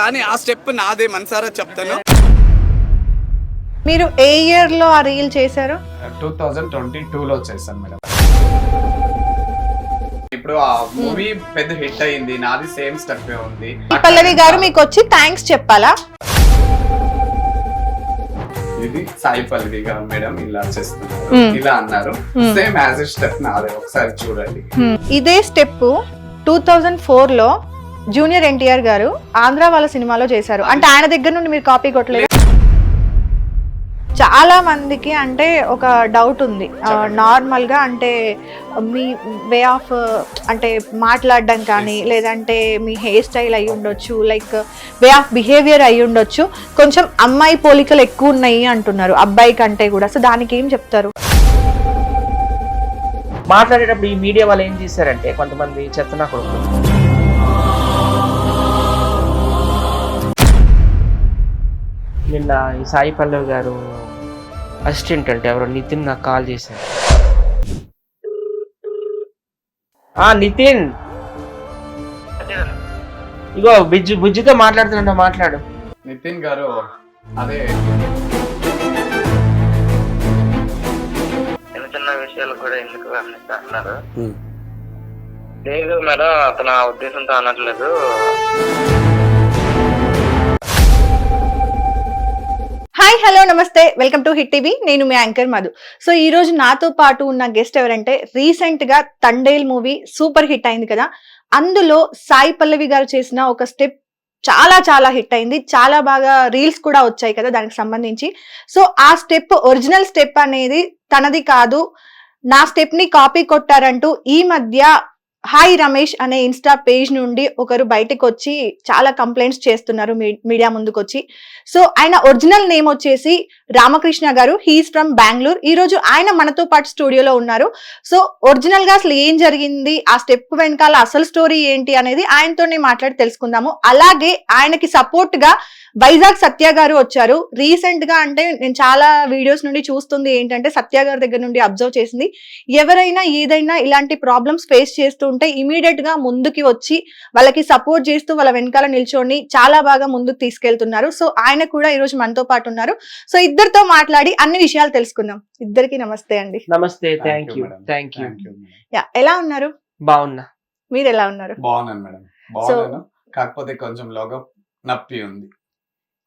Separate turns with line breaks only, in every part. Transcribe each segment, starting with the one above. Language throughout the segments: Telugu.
కానీ ఆ స్టెప్ నాదే మనసారా చెప్తాను.
మీరు ఏ ఇయర్ లో ఆ రీల్ చేశారు?
2022లో చేశాను మేడం. ఇప్పుడు ఆ మూవీ పెద్ద హిట్ అయింది, నాది సేమ్ స్టెప్ ఉంది.
పల్లవి గారు మీకు వచ్చి థ్యాంక్స్ చెప్పాలా?
ఇది సాయి పల్లవి గారు మేడం ఇలా చేస్తున్నారు, ఇలా అన్నారు, సేమ్ యాజ్ ఎ స్టెప్ నాదే, ఒకసారి చూడండి.
ఇదే స్టెప్ 2004 లో జూనియర్ ఎన్టీఆర్ గారు ఆంధ్ర వాళ్ళ సినిమాలో చేశారు. అంటే ఆయన దగ్గర నుండి మీరు కాపీ కొట్టలేదు? చాలా మందికి అంటే ఒక డౌట్ ఉంది, నార్మల్ గా అంటే మీ వే ఆఫ్ అంటే మాట్లాడడం కానీ లేదంటే మీ హెయిర్ స్టైల్ అయి ఉండొచ్చు, లైక్ వే ఆఫ్ బిహేవియర్ అయి ఉండొచ్చు, కొంచెం అమ్మాయి పోలికలు ఎక్కువ ఉన్నాయి అంటున్నారు అబ్బాయి కంటే కూడా. సో దానికి ఏం చెప్తారు?
మాట్లాడేటప్పుడు ఈ మీడియా వాళ్ళు ఏం చేశారంటే కొంతమంది చెత్తనా కొడుకులు నిన్న ఈ సాయి పల్లవి గారు అసిస్టెంట్ అంటే ఎవరో నితిన్ నాకు కాల్ చేశారు. నితిన్ ఇగో బుజ్జితో మాట్లాడుతున్నా, మాట్లాడు.
నితిన్ గారు అదే
చిన్న విషయాలు కూడా ఎందుకు అన్నారు. లేదు మేడం, అతను ఆ ఉద్దేశంతో అనట్లేదు.
హాయ్, హలో, నమస్తే, వెల్కమ్ టు హిట్ టీవీ. నేను మీ యాంకర్ మధు. సో ఈ రోజు నాతో పాటు ఉన్న గెస్ట్ ఎవరంటే, రీసెంట్ గా తండేల్ మూవీ సూపర్ హిట్ అయింది కదా, అందులో సాయి పల్లవి గారు చేసిన ఒక స్టెప్ చాలా చాలా హిట్ అయింది. చాలా బాగా రీల్స్ కూడా వచ్చాయి కదా దానికి సంబంధించి. సో ఆ స్టెప్, ఒరిజినల్ స్టెప్ అనేది తనది కాదు, నా స్టెప్ ని కాపీ కొట్టారంటూ ఈ మధ్య హాయ్ రమేష్ అనే ఇన్స్టా పేజ్ నుండి ఒకరు బయటకు వచ్చి చాలా కంప్లైంట్స్ చేస్తున్నారు మీడియా ముందుకు వచ్చి. సో ఆయన ఒరిజినల్ నేమ్ వచ్చేసి రామకృష్ణ గారు, హీఈస్ ఫ్రమ్ బెంగళూరు. ఈ రోజు ఆయన మనతో పాటు స్టూడియోలో ఉన్నారు. సో ఒరిజినల్ గా అసలు ఏం జరిగింది, ఆ స్టెప్ వెనకాల అసలు స్టోరీ ఏంటి అనేది ఆయనతోనే మాట్లాడి తెలుసుకుందాము. అలాగే ఆయనకి సపోర్ట్ గా వైజాగ్ సత్య గారు వచ్చారు. రీసెంట్ గా అంటే నేను చాలా వీడియోస్ నుండి చూస్తుంది ఏంటంటే, సత్య గారి దగ్గర నుండి అబ్జర్వ్ చేసింది, ఎవరైనా ఏదైనా ఇలాంటి ప్రాబ్లమ్స్ ఫేస్ చేస్తూ ఉంటే ఇమీడియట్ గా ముందుకి వచ్చి వాళ్ళకి సపోర్ట్ చేస్తూ వాళ్ళ వెనకాల నిల్చొని చాలా బాగా ముందుకు తీసుకెళ్తున్నారు. సో ఆయన కూడా ఈ రోజు మనతో పాటు ఉన్నారు. సో ఇద్దరితో మాట్లాడి అన్ని విషయాలు తెలుసుకుందాం. ఇద్దరికి నమస్తే అండి.
నమస్తే, థ్యాంక్ యూ.
ఎలా ఉన్నారు?
బాగున్నా,
మీరు ఎలా ఉన్నారు?
బాగున్నాను మేడం, బాగున్నాను. కాకపోతే కొంచెం లోగా నొప్పి ఉంది.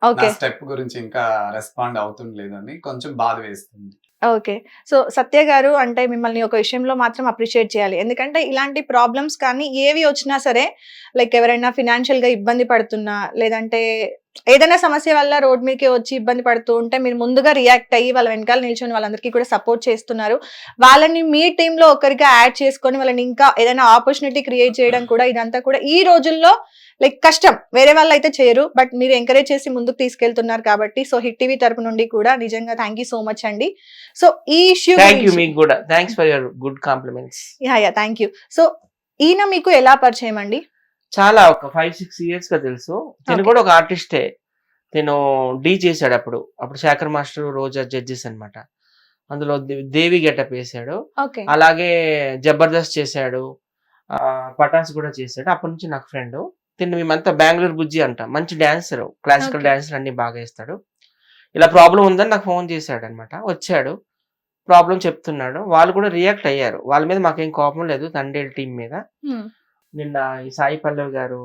ఓకే,
స్టెప్ గురించి ఇంకా రెస్పాండ్ అవుతుండలేదని కొంచెం బాధ వేస్తుంది.
ఓకే. సో సత్య గారు, అంటే మిమ్మల్ని ఒక విషయంలో మాత్రం అప్రిషియేట్ చేయాలి. ఎందుకంటే ఇలాంటి ప్రాబ్లమ్స్ కానీ ఏవి వచ్చినా సరే, లైక్ ఎవరైనా ఫినాన్షియల్ గా ఇబ్బంది పడుతున్నా లేదంటే ఏదైనా సమస్య వల్ల రోడ్ మీదకి వచ్చి ఇబ్బంది పడుతూ ఉంటే మీరు ముందుగా రియాక్ట్ అయ్యి వాళ్ళ వెనకాల నిల్చొని వాళ్ళందరికీ కూడా సపోర్ట్ చేస్తున్నారు. వాళ్ళని మీ టీంలో ఒకరిగా యాడ్ చేసుకొని వాళ్ళని ఇంకా ఏదైనా ఆపర్చునిటీ క్రియేట్ చేయడం కూడా, ఇదంతా కూడా ఈ రోజుల్లో లైక్ కష్టం, వేరే వాళ్ళు అయితే చేయరు, బట్ మీరు ఎంకరేజ్ చేసి ముందుకు తీసుకెళ్తున్నారు కాబట్టి. సో హిట్ టీవీ తరపు నుండి కూడా నిజంగా థ్యాంక్ యూ సో మచ్ అండి. సో ఈ ఇష్యూ
మీకు కూడా thanks for your good compliments.
Yeah thank you. So ఈయన మీకు ఎలా పరిచయం అండి?
చాలా ఒక 5-6 years గా తెలుసు. నేను కూడా ఒక ఆర్టిస్టే. నేను డీ చేశాడు అప్పుడు శేఖర్ మాస్టర్, రోజా జడ్జెస్ అన్నమాట. అందులో దేవి గెటప్ వేసాడు. అలాగే జబర్దస్త్ చేశాడు, పటాస్ కూడా చేశాడు. అప్పటి నుంచి నాకు ఫ్రెండ్. మేమంతా బెంగళూరు బుజ్జి అంట, మంచి డాన్సర్, క్లాసికల్ డాన్సర్ అన్ని బాగా వేస్తాడు. ఇలా ప్రాబ్లం ఉందని నాకు ఫోన్ చేశాడు అనమాట. వచ్చాడు, ప్రాబ్లం చెప్తున్నాడు. వాళ్ళు కూడా రియాక్ట్ అయ్యారు. వాళ్ళ మీద మాకేం కోపం లేదు, తండేల్ టీం మీద. నిన్న ఈ సాయి పల్లవి గారు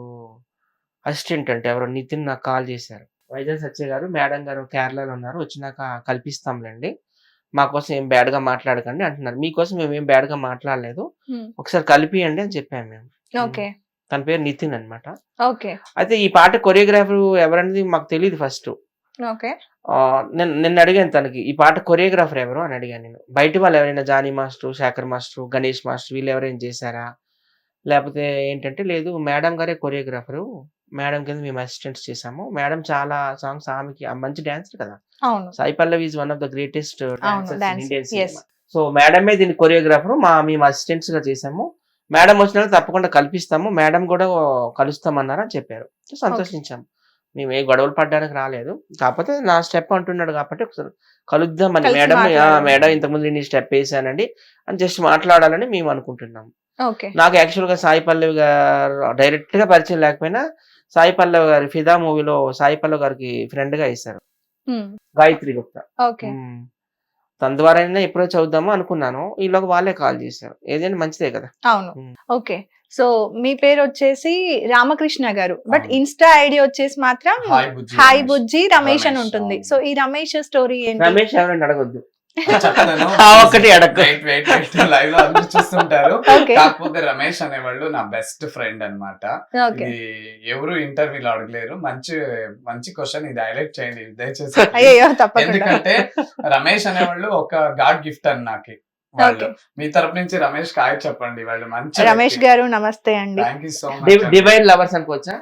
అసిస్టెంట్ అంటే ఎవరో నితిన్ నాకు కాల్ చేశారు. వైజాగ్ సత్య గారు, మేడం గారు కేరళలో ఉన్నారు, వచ్చినాక కల్పిస్తాంలేండి, మా కోసం ఏం బ్యాడ్ గా మాట్లాడకండి అంటున్నారు. మీకోసం మేము ఏం బ్యాడ్ గా మాట్లాడలేదు, ఒకసారి కలిపియండి అని చెప్పాము మేము. తన పేరు నితిన్ అనమాట. అయితే ఈ పాట కొరియోగ్రాఫర్ ఎవరనేది మాకు తెలియదు ఫస్ట్. నేను అడిగాను తనకి, ఈ పాట కొరియోగ్రాఫర్ ఎవరు అని అడిగాను నేను. బయట వాళ్ళు ఎవరైనా Johnny master, Shekhar master, Ganesh master వీళ్ళు ఎవరైనా చేశారా, లేకపోతే ఏంటంటే లేదు, మేడం గారే కొరియోగ్రాఫరు, మేడం కింద మేము అసిస్టెంట్స్ చేసాము. మేడం చాలా సాంగ్స్, ఆమెకి మంచి డాన్సర్ కదా. Sai Pallavi is one of the greatest dancers in Indian cinema. So మేడమే దీని కొరియోగ్రాఫర్, మేము అసిస్టెంట్స్ గా చేసాము. మేడం వచ్చినా తప్పకుండా కల్పిస్తాము, మేడం కూడా కలుస్తామన్నారు అని చెప్పారు. సంతోషించాము. మేము ఏ గొడవలు పడడానికి రాలేదు, కాకపోతే నా స్టెప్ అంటున్నాడు కాబట్టి ఒకసారి కలుద్దామని. మేడం ఇంతకుముందు నేను స్టెప్ వేసానండి అని జస్ట్ మాట్లాడాలని మేము అనుకుంటున్నాము. నాకు యాక్చువల్ గా సాయి పల్లవి గారు డైరెక్ట్ గా పరిచయం లేకపోయినా సాయి పల్లవి గారి ఫిదా మూవీలో సాయి పల్లవి గారికి ఫ్రెండ్ గా ఇస్తారు గాయత్రి గుప్తా.
ఓకే.
తన ద్వారానే ఎప్పుడో చదువుదామో అనుకున్నాను, ఈలోకి వాళ్ళే కాల్ చేశారు. ఏదైనా మంచిదే కదా.
అవును. ఓకే. సో మీ పేరు వచ్చేసి రామకృష్ణ గారు, బట్
అవును.
ఇన్స్టా ఐడి వచ్చేసి మాత్రం హాయ్ బుజ్జి రమేష్ అని ఉంటుంది. సో ఈ రమేష్ స్టోరీ ఏంటి?
రమేష్ ఎవరైనా అడగొద్దు,
చెప్తాను.
ఒక్కటి అడగ.
లైవ్ లో అందరూ చూస్తుంటారు.
Okay.
కాకపోతే రమేష్ అనేవాళ్ళు నా బెస్ట్ ఫ్రెండ్ అన్నమాట.
ఓకే.
ఇది ఎవరు ఇంటర్వ్యూలో అడగలేరు. మంచి మంచి క్వశ్చన్, ఇది హైలైట్ చేయండి దయచేసి.
అయ్యో తప్పకుండా.
ఎందుకంటే రమేష్ అనేవాళ్ళు ఒక గాడ్ గిఫ్ట్ అని నాకు. వాళ్ళు
Okay.
మీ తరపు నుంచి రమేష్ హాయ్ చెప్పండి. వాళ్ళు మంచి
రమేష్ గారు నమస్తే అండి.
Thank you so much.
Divine lovers అనుకోవచ్చా?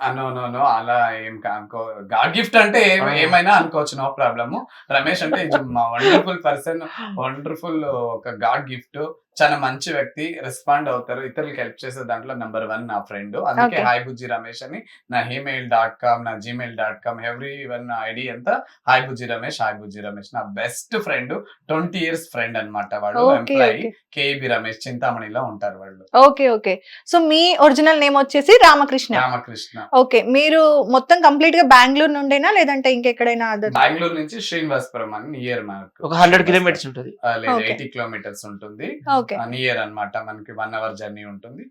నో అలా ఏం అనుకో. గాడ్ గిఫ్ట్ అంటే ఏమైనా అనుకోవచ్చు, నో ప్రాబ్లమ్. రమేష్ అంటే మా వండర్ఫుల్ పర్సన్, వండర్ఫుల్ ఒక గాడ్ గిఫ్ట్. చాలా మంచి వ్యక్తి, రెస్పాండ్ అవుతారు, ఇతరులకు హెల్ప్ చేసే దాంట్లో నెంబర్ 1 నా ఫ్రెండ్. అందుకే
Okay.
హాయ్ బుజ్జి రమేష్ అని నా gmail.com, నా gmail.com ఎవ్రీ వన్ ఐడి అంతా హాయ్ బుజ్జి రమేష్, హాయ్ బుజ్జి రమేష్. నా బెస్ట్ ఫ్రెండ్, 20 years ఫ్రెండ్ అన్నమాట. వాళ్ళు
Okay,
employee
okay.
KB Ramesh, చింతామణిలో ఉంటారు వాళ్ళు.
Okay okay. సో మీ ఒరిజినల్ నేమ్ వచ్చేసి రామకృష్ణ.
రామకృష్ణ.
ఓకే. మీరు మొత్తం కంప్లీట్ గా బెంగళూరు నుండేనా లేదంటే ఇంకెక్కడైనా
బెంగళూరు నుంచి శ్రీనివాసపురం అని నియర్ మనకు
ఒక 100 kilometers ఉంటుంది.
లేదు,
Okay.
80 kilometers ఉంటుంది.
ఓకే.
నియర్ అన్నమాట. మనకి 1 hour జర్నీ ఉంటుంది.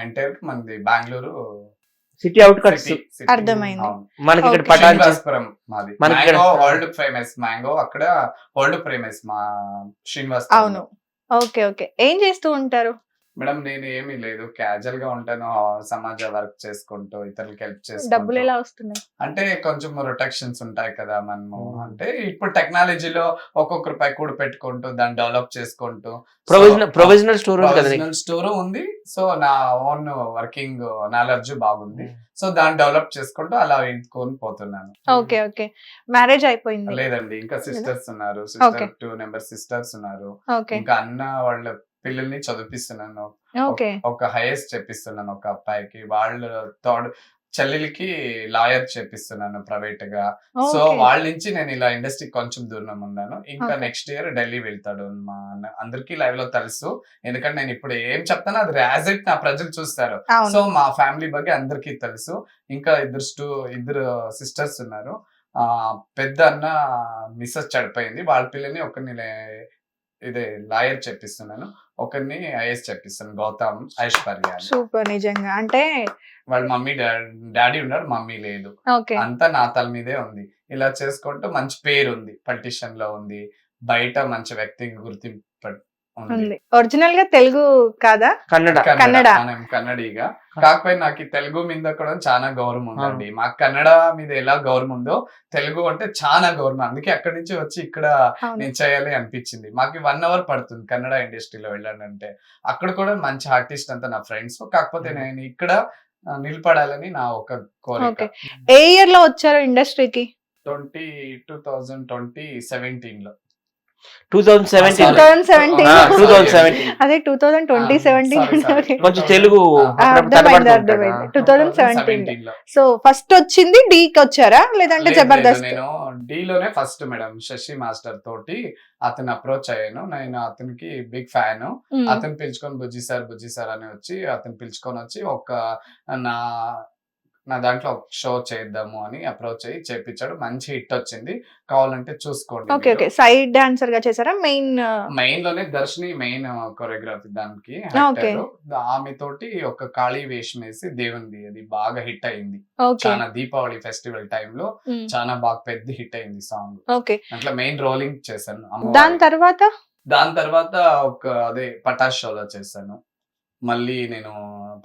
ఎంటైర్ మనది బెంగళూరు
సిటీ అవుట్కట్స్.
city.
అర్థమైంది.
అవును.
మనకి ఇక్కడ
Okay.
పటాన్
శ్రీనివాసపురం మాది.
మనకి ఇక్కడ-
మ్యాంగో వరల్డ్ ఫేమస్, మ్యాంగో అక్కడ వరల్డ్ ఫేమస్ మా శ్రీనివాసపురం.
అవును. Okay okay. ఏం చేస్తూ ఉంటారు?
మేడం నేను ఏమీ లేదు, క్యాజువల్ గా ఉంటాను. సమాజ వర్క్ చేసుకుంటూ ఇతరులకు హెల్ప్
డబ్బులు
చేసుకుంటూ.
ఎలా వస్తున్నాయి?
అంటే కొంచెం రొటెక్షన్స్ ఉంటాయి కదా మనము. అంటే ఇప్పుడు టెక్నాలజీలో ఒక్కొక్క రూపాయి కూడా పెట్టుకుంటూ దాన్ని డెవలప్ చేసుకుంటూ
ప్రొవిజనల్ స్టోర్ ఉంది కదా నీకు.
స్టోర్ ఉంది. సో నా ఓన్ వర్కింగ్ నాలెడ్జ్ బాగుంది. సో దాన్ని డెవలప్ చేసుకుంటూ అలా ఎత్తుకొని పోతున్నాను.
Okay okay. మ్యారేజ్ అయిపోయింది?
లేదండి, ఇంకా సిస్టర్స్ ఉన్నారు.
Okay.
2 members సిస్టర్స్ ఉన్నారు.
ఓకే
ఇంకా అన్న వాళ్ళ పిల్లల్ని చదివిస్తున్నాను.
ఓకే.
ఒక హైయెస్ట్ చెప్పిస్తున్నాను ఒక అబ్బాయికి. వాళ్ళ తోడు చెల్లెలకి లాయర్ చేపిస్తున్నాను ప్రైవేట్ గా. So
okay.
వాళ్ళ నుంచి నేను ఇలా ఇండస్ట్రీ కొంచెం దూరం ఉన్నాను. ఇంకా
Okay.
నెక్స్ట్ ఇయర్ ఢిల్లీ వెళ్తాడు మా అన్న. అందరికీ లైవ్ లో తెలుసు, ఎందుకంటే నేను ఇప్పుడు ఏం చెప్తానో అది యాజ్ ఇట్ నా ప్రజలు చూస్తారు.
అవును.
సో మా ఫ్యామిలీ ಬಗ್ಗೆ అందరికీ తెలుసు. ఇంకా ఇద్దరు సిస్టర్స్ ఉన్నారు. పెద్ద అన్న మిస్సెస్ చడిపోయింది. వాళ్ళ పిల్లని ఒకరిని ఇదే లాయర్ చెప్పిస్తున్నాను, ఒకరిని ఐఎస్ చెప్పిస్తాను, గౌతమ్ ఐశ్వర్య అని.
సూపర్. నిజంగా అంటే
వాళ్ళ మమ్మీ డాడీ ఉన్నారు, మమ్మీ లేదు.
ఓకే.
అంతా నా తల మీదే ఉంది. ఇలా చేసుకుంటూ మంచి పేరు ఉంది, పొలిటిషియన్ లో ఉంది, బయట మంచి వ్యక్తికి గుర్తింపు ఉంది.
ఉంది. ఒరిజినల్ గా తెలుగు కాదా?
కన్నడ.
కన్నడ.
మనం కన్నడిగా. కాకపోతే నాకు ఈ తెలుగు మీద కూడా చాలా గౌరవం ఉందండి. మాకు కన్నడ మీద ఎలా గౌరవం ఉందో తెలుగు అంటే చాలా గౌరవం. అందుకే అక్కడి నుంచి వచ్చి ఇక్కడ
అవును.
నేను చేయాలి అనిపించింది. మాకు 1 hour పడుతుంది కన్నడ ఇండస్ట్రీలో వెళ్ళాలంటే. అక్కడ కూడా మంచి ఆర్టిస్ట్ అంతా నా ఫ్రెండ్స్. కాకపోతే నేను ఇక్కడ నిలబడాలని నా ఒక కోరిక.
ఓకే. ఏ ఇయర్ లో వచ్చారు ఇండస్ట్రీకి?
2017 లో.
2017.
2017. అదే 2017.
కొంచెం తెలుగు
అర్థమైంది అర్థమైంది. 2017.
లో.
సో ఫస్ట్ వచ్చింది డీకి వచ్చారా లేదంటే
లేదు,
జబర్దస్త్?
నేను డీలోనే ఫస్ట్ మేడం. శశి మాస్టర్ తోటి అతను అప్రోచ్ అయ్యాను. నేను అతనికి బిగ్ ఫ్యాన్. అతను పిలుచుకొని బుజ్జి సార్ అని వచ్చి అతను పిలుచుకొని వచ్చి నా దాంట్లో ఒక షో చేద్దాము అని అప్రోచ్ అయ్యి చేపించాడు. మంచి హిట్ వచ్చింది, కావాలంటే చూసుకోండి.
Okay okay. సైడ్ డాన్సర్ గా చేశారా?
మెయిన్ లోనే దర్శని మెయిన్ కొరియోగ్రఫీ దానికి.
Okay.
ఆమె తోటి ఒక కాళీ వేషం వేసి దేవుంది, అది బాగా హిట్ అయింది.
ఓకే
చాలా దీపావళి ఫెస్టివల్ టైంలో చాలా బాగా పెద్ద హిట్ అయింది సాంగ్.
ఓకే.
అట్లా మెయిన్ రోలింగ్ చేశాను.
దాని తర్వాత
ఒక అదే పటాష్ షోలో చేశాను. మళ్ళీ నేను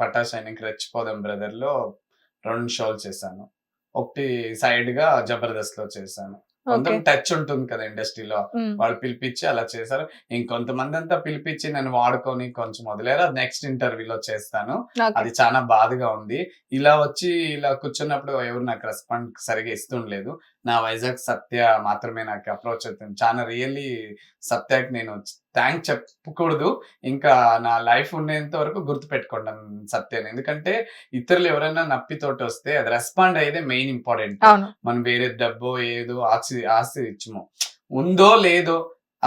పటాష్ ఆయనకి రెచ్చిపోదాం బ్రదర్ లో 2 షోలు చేశాను. ఒకటి సైడ్ గా జబర్దస్త్ లో చేశాను. కొంచెం టచ్ ఉంటుంది కదా ఇండస్ట్రీలో, వాళ్ళు పిలిపించి అలా చేశారు. ఇంకొంతమంది అంతా పిలిపించి నన్ను వాడుకొని కొంచెం వదిలేరు. నెక్స్ట్ ఇంటర్వ్యూలో చేస్తాను. అది చాలా బాధగా ఉంది. ఇలా వచ్చి ఇలా కూర్చున్నప్పుడు ఎవరు నాకు రెస్పాండ్ సరిగా ఇస్తుండలేదు. నా వైజాగ్ సత్య మాత్రమే నాకు అప్రోచ్ అవుతుంది. చాలా రియల్లీ సత్యకి నేను థ్యాంక్స్ చెప్పకూడదు, ఇంకా నా లైఫ్ ఉండేంత వరకు గుర్తు పెట్టుకుంటాను సత్యాన్ని. ఎందుకంటే ఇతరులు ఎవరైనా నప్పితోటి వస్తే అది రెస్పాండ్ అయ్యేదే మెయిన్ ఇంపార్టెంట్. మనం వేరే డబ్బో ఏదో ఆస్తి ఇచ్చము, ఉందో లేదో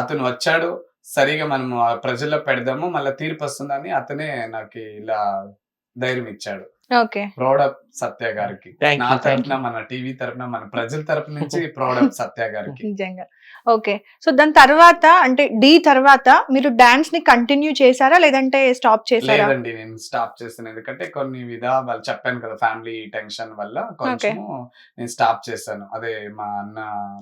అతను వచ్చాడు సరిగా మనం ప్రజల్లో పెడదాము, మళ్ళీ తీర్పు వస్తుందని అతనే నాకు ఇలా ధైర్యం ఇచ్చాడు.
ఓకే.
ప్రౌడప్ సత్య గారికి,
Thank
నా
you, thank
తరపున, మన టీవీ తరపున, మన ప్రజల తరపు నుంచి ప్రౌడప్ సత్య గారికి.
నిజంగా. ఓకే. సో దాని తర్వాత అంటే డి తర్వాత మీరు డాన్స్ ని కంటిన్యూ చేశారా లేదంటే స్టాప్ చేశారా?
లేదండి, నేను స్టాప్ చేశాను. ఎందుకంటే కొన్ని వాళ్ళు చెప్పాను కదా, ఫ్యామిలీ టెన్షన్ వల్ల కొంచెము నేను స్టాప్ చేశాను. అదే మా అన్న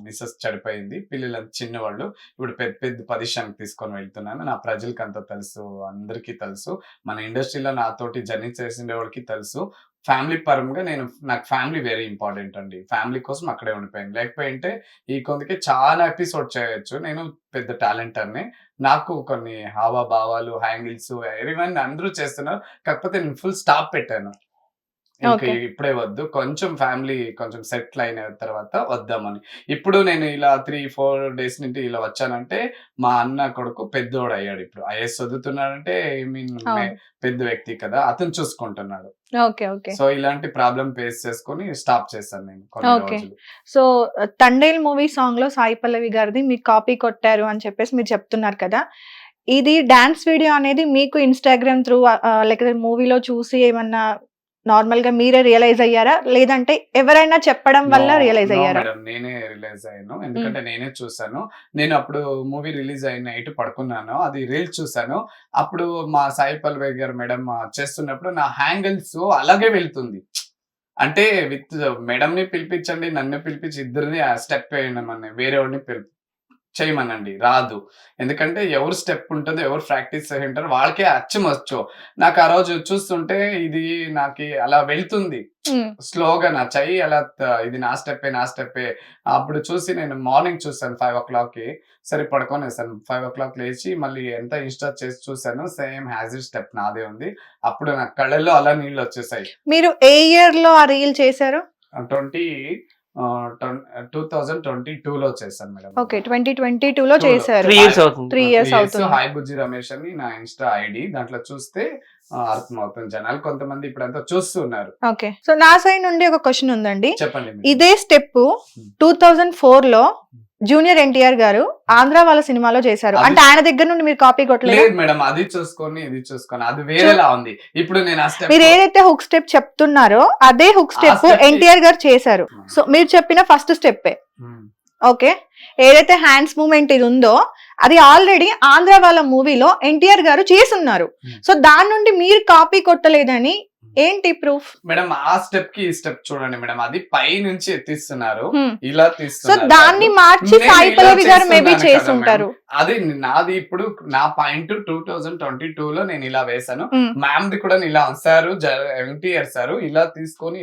మిస్సెస్ చనిపోయింది, పిల్లలు చిన్నవాళ్ళు, ఇప్పుడు పెద్ద పెద్ద పొజిషన్ తీసుకొని వెళ్తున్నాను. నా ప్రజలకి అంతా తెలుసు, అందరికీ తెలుసు, మన ఇండస్ట్రీలో నాతోటి జర్నీ చేసిన వాళ్ళకి తెలుసు. ఫ్యామిలీ పరంగా నాకు ఫ్యామిలీ వెరీ ఇంపార్టెంట్ అండి. ఫ్యామిలీ కోసం అక్కడే ఉండిపోయాను. లేకపోయింటే ఈ కొందకి చాలా ఎపిసోడ్ చేయొచ్చు. నేను పెద్ద టాలెంటర్ని, నాకు కొన్ని హావభావాలు, హ్యాంగిల్స్ ఎవరీవన్ అందరూ చేస్తున్నారు. కాకపోతే నేను ఫుల్ స్టాప్ పెట్టాను. ఇంకా ఇప్పుడే వద్దు, కొంచెం ఫ్యామిలీ కొంచెం సెటిల్ అయిన తర్వాత వద్దామని. ఇప్పుడు నేను ఇలా 3-4 డేస్ నుండి ఇలా వచ్చానంటే మా అన్న కొడుకు పెద్దోడు అయ్యాడు, ఇప్పుడు ఐఏఎస్ చదువుతున్నాడంటే పెద్ద వ్యక్తి కదా, అతను చూసుకుంటున్నాడు. సో ఇలాంటి ప్రాబ్లం ఫేస్ చేసుకొని స్టాప్ చేశాను నేను కొన్ని రోజులు.
సో తండేల్ మూవీ సాంగ్ లో సాయి పల్లవి గారిది మీకు కాపీ కొట్టారు అని చెప్పేసి మీరు చెప్తున్నారు కదా, ఇది డాన్స్ వీడియో అనేది మీకు ఇన్స్టాగ్రామ్ త్రూ లేకపోతే మూవీలో చూసి ఏమన్నా నార్మల్ గా మీరే రియలైజ్ అయ్యారా లేదంటే ఎవరైనా చెప్పడం వల్ల రియలైజ్ అయ్యారా?
నేనే రియలైజ్ అయ్యాను, ఎందుకంటే నేనే చూసాను. నేను అప్పుడు మూవీ రిలీజ్ అయిన నైట్ పడుకున్నాను, అది రీల్ చూసాను. అప్పుడు మా సాయి పల్లవి గారు మేడం చేస్తున్నప్పుడు నా హ్యాంగిల్స్ అలాగే వెళ్తుంది. అంటే విత్ మేడం ని పిలిపించండి, నన్ను పిలిపించి ఇద్దరిని ఆ స్టెప్ వేయమని, వేరే వాడిని చేయమనండి, రాదు. ఎందుకంటే ఎవరు స్టెప్ ఉంటుందో, ఎవరు ప్రాక్టీస్ చేసి ఉంటారో వాళ్ళకే అచ్చం వచ్చు. నాకు ఆ రోజు చూస్తుంటే ఇది నాకు అలా వెళ్తుంది స్లోగా, నా చెయ్యి అలా, ఇది నా స్టెప్పే. అప్పుడు చూసి నేను మార్నింగ్ చూసాను 5 o'clock, సరే పడుకోనేసాను. 5 o'clock లేచి మళ్ళీ ఎంత ఇన్స్టా చేసి చూసాను, సేమ్ హ్యాజ్ ఇట్ స్టెప్ నాదే ఉంది. అప్పుడు నా కళ్ళల్లో అలా నీళ్ళు వచ్చేసాయి.
మీరు ఏ ఇయర్ లో ఆ రీల్ చేశారు?
2022లో చేశాను మేడం.
ఓకే, 2022 లో చేశారు.
3 years అవుతుంది.
హాయ్ బుజ్జి రమేష్ అని నా ఇన్స్టా ఐడి, దాంట్లో చూస్తే అర్థమవుతుంది జనాలు, కొంతమంది ఇప్పుడంతా చూస్తున్నారు.
ఓకే. సో నా సైడ్ నుండి ఒక క్వశ్చన్ ఉందండి.
చెప్పండి.
ఇదే స్టెప్ 2004 లో జూనియర్ ఎన్టీఆర్ గారు ఆంధ్ర వాళ్ళ సినిమాలో చేశారు, అంటే ఆయన దగ్గర నుండి మీరు కాపీ కొట్టలేదు?
లేదు మేడం, అది చూసుకొని ఇది చూసుకొని అది వేరేలా ఉంది. ఇప్పుడు నేను ఆ స్టెప్,
మీరు ఏదైతే హుక్ స్టెప్ చెప్తున్నారో అదే హుక్ స్టెప్ ఎన్టీఆర్ గారు చేశారు. సో మీరు చెప్పిన ఫస్ట్ స్టెప్ ఓకే, ఏదైతే హ్యాండ్స్ మూవ్మెంట్ ఇది ఉందో అది ఆల్రెడీ ఆంధ్ర వాళ్ళ మూవీలో ఎన్టీఆర్ గారు చేసున్నారు. సో దాని నుండి మీరు కాపీ కొట్టలేదని ఏంటి ప్రూఫ్?
మేడం ఆ స్టెప్ కి ఈ స్టెప్ చూడండి మేడం, అది పై నుంచి ఎత్తిస్తున్నారు, ఇలా తీస్తున్నారు.
సో దాన్ని మార్చి సాయి పల్లవి గారు మేబీ చేసుంటారు.
అది నాది ఇప్పుడు నా పాయింట్ 2022లో నేను ఇలా వేసాను. మ్యామ్ ది కూడా ఇలా సారు, ఎన్టీఆర్ సారు ఇలా తీసుకొని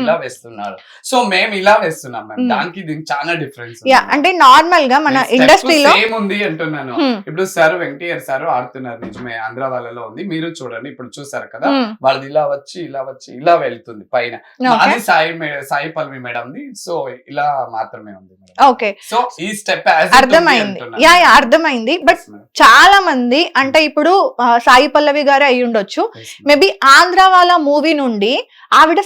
ఇలా వేస్తున్నారు. సో మేము ఇలా వేస్తున్నాం మ్యామ్, దానికి దీనికి చాలా డిఫరెన్స్.
అంటే నార్మల్ గా మన ఇండస్ట్రీలో
సేమ్ ఉంది అంటున్నాను. ఇప్పుడు సార్ ఎన్టీఆర్ సారు ఆడుతున్నారు, నిజమే ఆంధ్ర వాళ్ళలో ఉంది, మీరు చూడండి ఇప్పుడు చూసారు కదా, వాళ్ళది ఇలా వచ్చి ఇలా వెళ్తుంది పైన. అది సాయి పల్లవి మేడం, సో ఇలా మాత్రమే ఉంది.
ఓకే,
సో ఈ స్టెప్
అర్థమైంది. బట్ చాలా మంది అంటే ఇప్పుడు సాయి పల్లవి గారు అయి ఉండొచ్చు, మేబీ ఆంధ్ర వాళ్ళ మూవీ నుండి ఆవిడ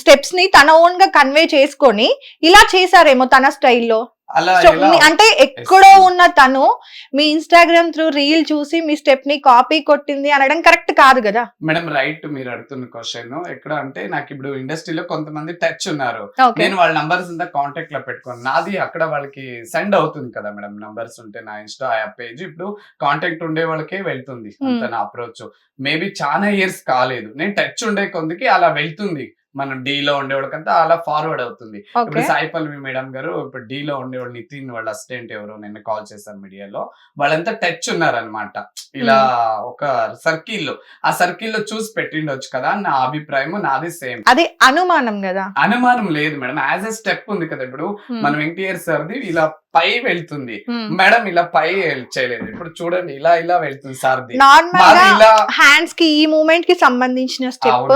స్టెప్స్ ని తన ఓన్ గా కన్వే చేసుకొని ఇలా చేశారేమో తన స్టైల్లో. అంటే ఎక్కడో ఉన్న తను మీ ఇన్స్టాగ్రామ్ త్రూ రీల్ చూసి మీ స్టెప్ ని కాపీ కొట్టింది అనడం కరెక్ట్ కాదు కదా
మేడం. రైట్, మీరు అడుగుతున్న క్వశ్చన్ ఎక్కడ అంటే, నాకు ఇప్పుడు ఇండస్ట్రీలో కొంతమంది టచ్ ఉన్నారు, నేను వాళ్ళ నంబర్స్ అంతా కాంటాక్ట్ లో పెట్టుకోను, నాది అక్కడ వాళ్ళకి సెండ్ అవుతుంది కదా మేడం. నంబర్స్ ఉంటే నా ఇన్స్టా పేజ్ ఇప్పుడు కాంటాక్ట్ ఉండే వాళ్ళకే వెళ్తుంది అంత నా అప్రోచ్. మేబీ చాలా ఇయర్స్ కాలేదు, నేను టచ్ ఉండే కొందికి అలా వెళ్తుంది. మనం డీలో ఉండేవాళ్ళకంతా అలా ఫార్వర్డ్ అవుతుంది. ఇప్పుడు సాయి పల్లవి మేడం గారు ఇప్పుడు డీలో ఉండేవాళ్ళు నితిన్ వాళ్ళ అసిస్టెంట్ ఎవరో నిన్న కాల్ చేశారు మీడియాలో, వాళ్ళంతా టచ్ ఉన్నారనమాట. ఇలా ఒక ఆ సర్కిల్లో చూసి పెట్టిండొచ్చు కదా, నా అభిప్రాయం, నాది సేమ్.
అది అనుమానం కదా?
అనుమానం లేదు మేడం, యాజ్ ఎ స్టెప్ ఉంది కదా. ఇప్పుడు మనం ఎన్టీఆర్ సార్ది ఇలా పై వెళ్తుంది మేడం, ఇలా పై చేయలేదు. ఇప్పుడు చూడండి ఇలా వెళ్తుంది సార్ది.
నార్మల్ గా హ్యాండ్స్ కి ఈ మూమెంట్ కి సంబంధించిన స్టెప్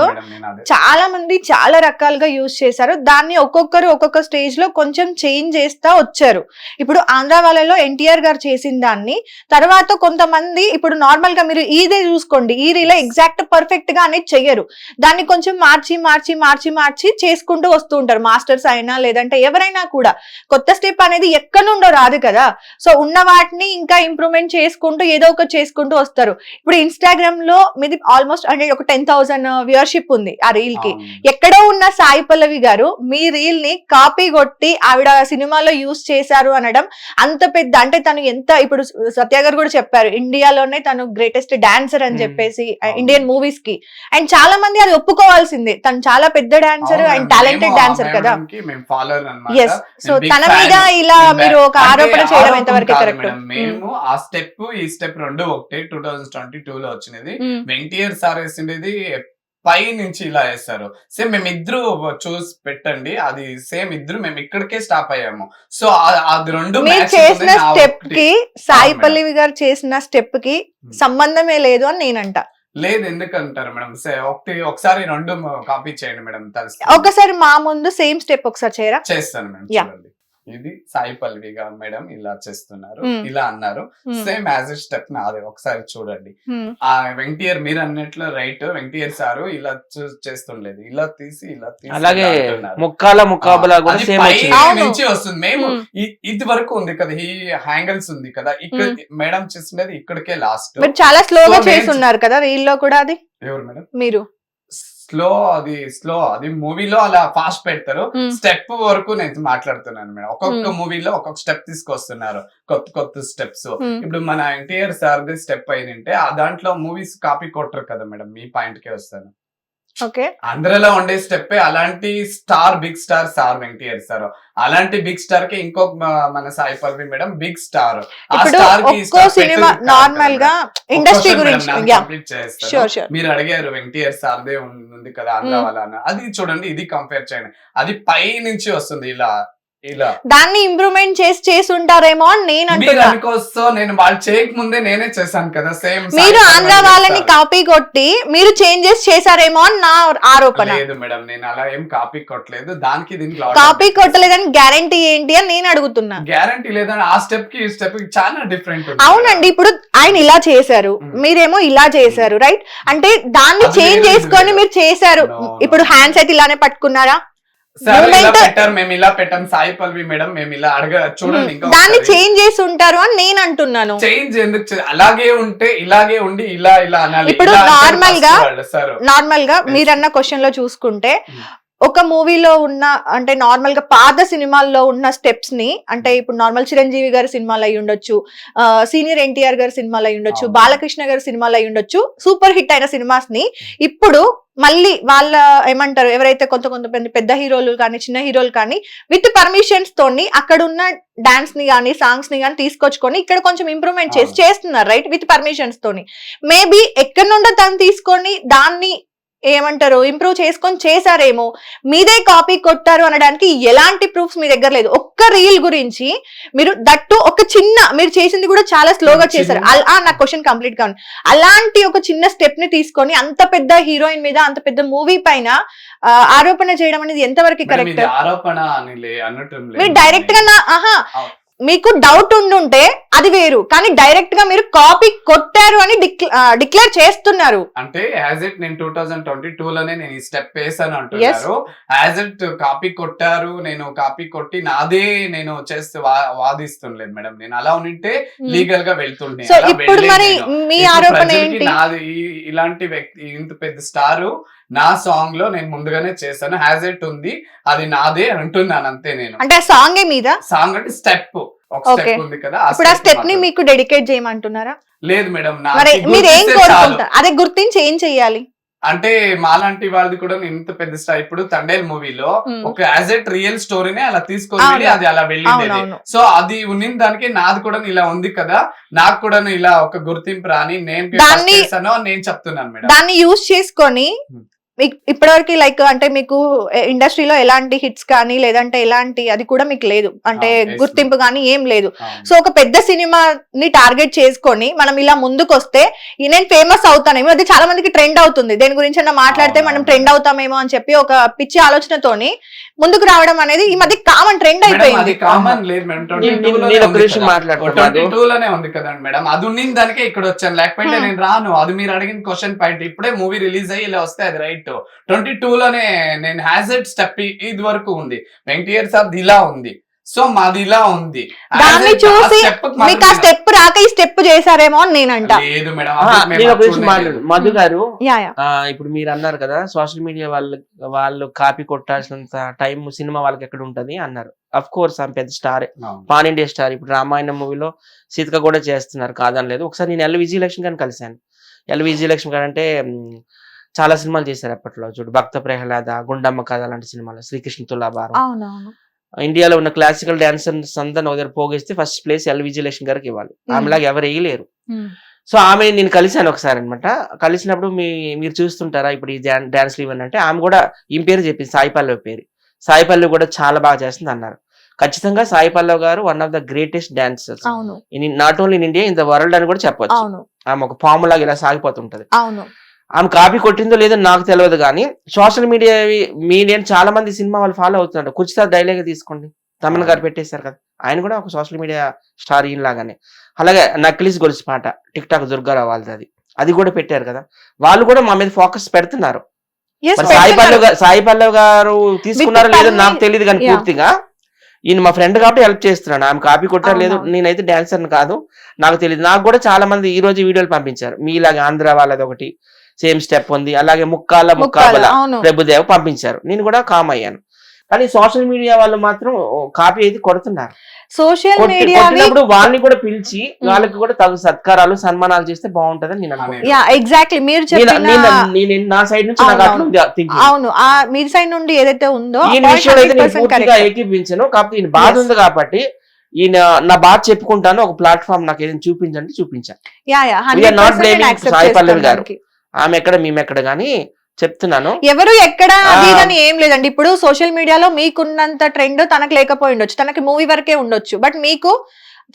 చాలా మంది చాలా రకాలుగా యూజ్ చేశారు. దాన్ని ఒక్కొక్కరు ఒక్కొక్క స్టేజ్ లో కొంచెం చేంజ్ చేస్తా వచ్చారు. ఇప్పుడు ఆంధ్ర వాళ్ళలో ఎన్టీఆర్ గారు చేసిన దాన్ని తర్వాత కొంతమంది ఇప్పుడు నార్మల్ గా మీరు ఇదే చూసుకోండి, ఈ రీల్ ఎగ్జాక్ట్ పర్ఫెక్ట్ గా అనేది చెయ్యరు. దాన్ని కొంచెం మార్చి మార్చి మార్చి మార్చి చేసుకుంటూ వస్తూ ఉంటారు. మాస్టర్స్ అయినా లేదంటే ఎవరైనా కూడా కొత్త స్టెప్ అనేది ఎక్కడ నుండో రాదు కదా. సో ఉన్న వాటిని ఇంకా ఇంప్రూవ్మెంట్ చేసుకుంటూ ఏదో ఒకటి చేసుకుంటూ వస్తారు. ఇప్పుడు ఇన్స్టాగ్రామ్ లో మీది ఆల్మోస్ట్ అంటే ఒక 10,000 వ్యూవర్షిప్ ఉంది ఆ రీల్ కి. ఎక్కడో ఉన్న సాయి పల్లవి గారు మీ రీల్ ని కాపీ కొట్టి ఆవిడ సినిమాలో యూజ్ చేశారు అనడం అంత పెద్ద, అంటే తను ఎంత, ఇప్పుడు సత్య గారు కూడా చెప్పారు ఇండియాలోనే తను గ్రేటెస్ట్ డాన్సర్ అని చెప్పేసి ఇండియన్ మూవీస్ కి. అండ్ చాలా మంది అది ఒప్పుకోవాల్సిందే, తను చాలా పెద్ద డాన్సర్ అండ్ టాలెంటెడ్ డాన్సర్ కదా. ఎస్, సో తన మీద ఇలా మీరు ఒక ఆరోపణ చేయడం ఎంతవరకు కరెక్ట్?
మేము ఆ స్టెప్ ఈ స్టెప్ రెండు ఒకటే 2022 లో వచ్చినది. ఎన్టీఆర్ సార్ వేసిండేది పై నుంచి ఇలా వేస్తారు. సేమ్ మేము ఇద్దరు చూసి పెట్టండి, అది సేమ్ ఇద్దరు మేము ఇక్కడికే స్టాప్ అయ్యాము. సో అది రెండు
మీరు చేసిన స్టెప్ కి సాయి పల్లవి గారు చేసిన స్టెప్ కి సంబంధమే లేదు అని నేనంట.
లేదు, ఎందుకంటారు మేడం? ఒకసారి రెండు కాపీ చేయండి మేడం.
ఒకసారి మా ముందు సేమ్ స్టెప్ ఒకసారి చేయరా?
చేస్తాను మేడం. చూడండి, ఇది సాయి పల్లవి గారు మేడం ఇలా చేస్తున్నారు, ఇలా అన్నారు. సేమ్ యాజ్ ఎ స్టెప్ నాదే, ఒకసారి చూడండి. ఆ వెంకటేర్ మీరు అన్నట్లు రైట్, వెంకటేర్ సారు ఇలా చేస్తుండలేదు, ఇలా తీసి ఇలా తీసి
అలాగే ముక్కాల ముకాబలా కూడా సేమ్
నుంచి వస్తుంది. మేము ఇది వరకు ఉంది కదా, ఈ హ్యాంగిల్స్ ఉంది కదా, ఇక్కడ మేడం చేస్తుండేది ఇక్కడికే లాస్ట్.
మీరు చాలా స్లోగా చేస్తున్నారు కదా రీల్ లో కూడా. అది
ఎవరు మేడం?
మీరు
స్లో అది మూవీలో అలా ఫాస్ట్ పెడతారు. స్టెప్ వరకు నేను మాట్లాడుతున్నాను మేడం. ఒక్కొక్క మూవీలో ఒక్కొక్క స్టెప్ తీసుకొస్తున్నారు, కొత్త కొత్త స్టెప్స్. ఇప్పుడు మన ఎన్టీఆర్ సార్ స్టెప్ అయినంటే ఆ దాంట్లో మూవీస్ కాపీ కొట్టరు కదా మేడం. మీ పాయింట్ కే వస్తాను. ఆంధ్రలో ఉండే స్టెప్ అలాంటి star, big star sir Venkatesh sir. అలాంటి బిగ్ స్టార్ కి ఇంకొక మన Sai Pallavi madam big star.
Cinema normal గా ఇండస్ట్రీ గురించి
మీరు అడిగారు వెంకటేర్ సార్దే ఉంది కదా ఆంధ్ర వాళ్ళ, అది చూడండి, ఇది కంపేర్ చేయండి. అది పై నుంచి వస్తుంది ఇలా ఇలా.
దాన్ని ఇంప్రూవ్మెంట్ చేసి ఉంటారేమో అని నేను అంటున్నాను.
నేను వాళ్ళు చేయక ముందే నేనే చేశాను కదా సేమ్.
మీరు ఆంధ్ర వాళ్ళని కాపీ కొట్టి మీరు చేంజెస్ చేశారేమో అని నా ఆరోపణ.
లేదు మేడం, నేను అలా ఏం కాపీ కొట్టలేదు. దానికి దీనికి
కాపీ కొట్టలేదని గ్యారంటీ ఏంటి అని నేను అడుగుతున్నా.
గ్యారంటీ లేదని ఆ స్టెప్ కి ఈ స్టెప్ కి చాలా డిఫరెంట్.
అవునండి, ఇప్పుడు ఆయన ఇలా చేశారు, మీరేమో ఇలా చేశారు, రైట్? అంటే దాన్ని చేంజ్ చేసుకొని మీరు చేశారు. ఇప్పుడు హ్యాండ్స్ అయితే ఇలానే పట్టుకున్నారా?
మేము ఇలా పెట్టాం సాయి పల్లవి మేడం, మేము ఇలా చూడండి.
దాన్ని చేంజ్ చేసి ఉంటారు అని నేను అంటున్నాను.
చేంజ్ ఎందుకు? అలాగే ఉంటే ఇలాగే ఉండి ఇలా ఇలా అనాలి.
ఇప్పుడు నార్మల్ గా మీరన్న క్వశ్చన్ లో చూసుకుంటే ఒక మూవీలో ఉన్న, అంటే నార్మల్ గా పాత సినిమాల్లో ఉన్న స్టెప్స్ ని, అంటే ఇప్పుడు నార్మల్ చిరంజీవి గారి సినిమాలు అయి ఉండొచ్చు, సీనియర్ ఎన్టీఆర్ గారి సినిమాలు అయి ఉండొచ్చు, బాలకృష్ణ గారి సినిమాలు అయి ఉండొచ్చు, సూపర్ హిట్ అయిన సినిమాస్ ని ఇప్పుడు మళ్ళీ వాళ్ళ ఏమంటారు, ఎవరైతే కొంత పెద్ద హీరోలు కానీ చిన్న హీరోలు కానీ విత్ పర్మిషన్స్ తోని అక్కడ ఉన్న డాన్స్ ని కానీ సాంగ్స్ ని కానీ తీసుకొచ్చుకొని ఇక్కడ కొంచెం ఇంప్రూవ్మెంట్ చేస్తున్నారు, రైట్? విత్ పర్మిషన్స్ తోని. మేబీ ఎక్కడి నుండో తను తీసుకొని దాన్ని ఏమంటారు ఇంప్రూవ్ చేసుకొని చేశారేమో. మీదే కాపీ కొట్టారు అనడానికి ఎలాంటి ప్రూఫ్స్ మీ దగ్గర లేదు. ఒక్క రీల్ గురించి మీరు దట్టు ఒక చిన్న, మీరు చేసింది కూడా చాలా స్లోగా చేశారు. నా క్వశ్చన్ కంప్లీట్ గా ఉంది. అలాంటి ఒక చిన్న స్టెప్ ని తీసుకొని అంత పెద్ద హీరోయిన్ మీద అంత పెద్ద మూవీ పైన ఆరోపణ చేయడం అనేది ఎంతవరకు కరెక్ట్? మీరు డైరెక్ట్ గా మీకు డౌట్ ఉండుంటే అది వేరు, కానీ డైరెక్ట్ గా మీరు కాపీ కొట్టారు అని డిక్లేర్ చేస్తున్నారు.
అంటే యాజ్ ఇట్ నేను 2022 లోనే నేను ఈ స్టెప్ వేసాను అంటున్నారు. యాజ్ ఇట్ కాపీ కొట్టారు, నేను కాపీ కొట్టి నాదే నేను చేస్తే వాదిస్తుండలేదు మేడం. నేను అలా ఉంటే లీగల్ గా వెళ్తుండే.
సో ఇప్పుడు మరి మీ ఆరోపణ ఏంటి?
నాది ఇలాంటి వ్యక్తి, ఇంత పెద్ద స్టారు నా సాంగ్ లో నేను ముందుగానే చేశాను, హ్యాజ్ ఇట్ ఉంది, అది నాదే అంటున్నాను అంతే. నేను
అంటే ఆ సాంగ్ మీద
సాంగ్ అంటే స్టెప్ ఒక స్టెప్ ఉంది కదా,
ఇప్పుడు ఆ స్టెప్ ని మీకు డెడికేట్ చేయమంటున్నారా?
లేదు మేడం,
మీరు ఏం కోరుకుంటారు? అదే గుర్తించి ఏం చెయ్యాలి
అంటే మాలాంటి వాళ్ళది కూడా ఇంత పెద్ద స్టార్. ఇప్పుడు తండేల్ మూవీలో ఒక యాజ్ ఎట్ రియల్ స్టోరీనే అలా తీసుకొని అది అలా వెళ్ళింది. సో అది ఉన్న దానికి నాది కూడా ఇలా ఉంది కదా, నాకు కూడా ఇలా ఒక గుర్తింపు రాని నేను చేశాను నేను చెప్తున్నాను మేడం.
దాన్ని యూజ్ చేసుకొని ఇప్పటివరకు లైక్ అంటే మీకు ఇండస్ట్రీలో ఎలాంటి హిట్స్ కానీ లేదంటే ఎలాంటి అది కూడా మీకు లేదు అంటే
yes,
గుర్తింపు కానీ ఏం లేదు.
అవును.
సో ఒక పెద్ద సినిమాని టార్గెట్ చేసుకొని మనం ఇలా ముందుకు వస్తే నేను ఫేమస్ అవుతానేమో, అది చాలా మందికి ట్రెండ్ అవుతుంది, దేని గురించి మాట్లాడితే మనం ట్రెండ్ అవుతామేమో అని చెప్పి ఒక పిచ్చి ఆలోచనతోని ముందుకు రావడం అనేది ఈ మధ్య కామన్ ట్రెండ్
మేడం, అది
అయిపోయింది.
కామన్ లేదు మేడం.
నేను ఒక విషయం మాట్లాడుతున్నాను.
22 లోనే ఉంది కదండి మేడం. అది ఉన్నిన దానికే ఇక్కడ వచ్చాను, లేకపోతే నేను రాను. అది మీరు అడిగిన క్వశ్చన్ పాయింట్. ఇప్పుడే మూవీ రిలీజ్ అయ్యి ఇలా వస్తే అది రైట్. 22 లోనే నేను హ్యాజెడ్ స్టెప్ ఇది వరకు ఉంది, 20 years ఆఫ్ ఇలా ఉంది. సో మాది ఇలా ఉంది.
దాన్ని చూసి మీకు ఆ స్టెప్ రాక ఈ స్టెప్ చేశారేమో అని నేనంట.
లేదు మేడం,
నేను ఒక విషయం మాట్లాడు మధు గారు.
Yeah yeah.
ఇప్పుడు మీరు అన్నారు కదా సోషల్ మీడియా వాళ్ళు కాపీ కొట్టాల్సినంత టైం సినిమా వాళ్ళకి ఎక్కడ ఉంటది అన్నారు. అఫ్ కోర్స్ ఆమె పెద్ద స్టార్, పాన్ ఇండియా స్టార్. ఇప్పుడు రామాయణం మూవీలో సీతక కూడా చేస్తున్నారు, కాదనలేదు. ఒకసారి నేను ఎల్ విజయలక్ష్మి గారిని కలిశాను. ఎల్ విజయలక్ష్మి గారు అంటే చాలా సినిమాలు చేశారు అప్పట్లో. చూడు భక్త ప్రహ్లాద, గుండమ్మ కథ లాంటి సినిమాలు, శ్రీకృష్ణ తులాభారం.
అవునవును.
ఇండియాలో ఉన్న క్లాసికల్ డాన్సర్స్ అంతా ఒక దగ్గర పోగేస్తే ఫస్ట్ ప్లేస్ ఎల్ విజయలక్ష్మి గారికి ఇవ్వాలి. ఆమెలాగా ఎవరు వేయలేరు. సో ఆమె నేను కలిశాను ఒకసారి అనమాట. కలిసినప్పుడు మీరు చూస్తుంటారా ఇప్పుడు ఈ డాన్స్లు ఇవన్నీ అంటే, ఆమె కూడా ఈమె పేరు చెప్పింది, సాయి పల్లవి పేరు. సాయి పల్లవి కూడా చాలా బాగా చేస్తుంది అన్నారు. ఖచ్చితంగా సాయి పల్లవి గారు one of the greatest dancers not only in India, in the world అని కూడా చెప్పొచ్చు. ఆమె ఒక ఫామ్ లాగా ఇలా సాగిపోతుంటది. ఆమె కాపీ కొట్టిందో లేదో నాకు తెలియదు, కానీ సోషల్ మీడియా చాలా మంది సినిమా వాళ్ళు ఫాలో అవుతున్నారు. కుర్చీతో డైలాగ్ తీసుకోండి, తమన్ గారు పెట్టేశారు కదా, ఆయన కూడా ఒక సోషల్ మీడియా స్టార్ ఈయన లాగానే. అలాగే నక్లీస్ గొలుసు పాట టిక్ టాక్ దుర్గారావు వాళ్ళది, అది కూడా పెట్టారు కదా. వాళ్ళు కూడా మా మీద ఫోకస్ పెడుతున్నారు. సాయి పల్లవి గారు తీసుకున్నారో లేదో నాకు తెలియదు, కానీ పూర్తిగా ఈయన మా ఫ్రెండ్ కాబట్టి హెల్ప్ చేస్తున్నాను. ఆమె కాపీ కొట్టారు లేదు, నేనైతే డాన్సర్ కాదు, నాకు తెలియదు. నాకు కూడా చాలా మంది ఈ రోజు వీడియోలు పంపించారు, మీలాగా ఆంధ్ర వాళ్ళది ఒకటి సేమ్ స్టెప్ ఉంది, అలాగే ముక్కాబల ప్రభుదేవ్ పంపించారు, నేను కూడా కామ్ అయ్యాను. కానీ సోషల్ మీడియా వాళ్ళు మాత్రం కాపీ అయితే కొడుతున్నారు.
సోషల్ మీడియా
వాళ్ళని కూడా పిలిచి వాళ్ళకి కూడా తగు సత్కారాలు సన్మానాలు చేస్తే బాగుంటదని నేను అనుకుంటున్నాను.
ఎగ్జాక్ట్లీ మీరు
నా సైడ్ నుంచి
అవును, మీ సైడ్ నుండి ఏదైతే ఉందో
ఈ విషయంలో అయితే నేను పూర్తిగా ఏకీపించను. కాకపోతే ఈయన బాధ ఉంది కాబట్టి ఈయన నా బాధ చెప్పుకుంటాను, ఒక ప్లాట్ఫామ్ నాకు ఏదైనా చూపించండి చూపించాను. నాట్ బ్లేమింగ్ సాయి పల్లవి గారు, ఆమె ఎక్కడ మేమెక్కడ గానీ చెప్తున్నాను.
ఎవరు ఎక్కడ అని ఏం లేదండి. ఇప్పుడు సోషల్ మీడియాలో మీకున్నంత ట్రెండ్ తనకు లేకపోయి ఉండొచ్చు, తనకి మూవీ వరకే ఉండొచ్చు, బట్ మీకు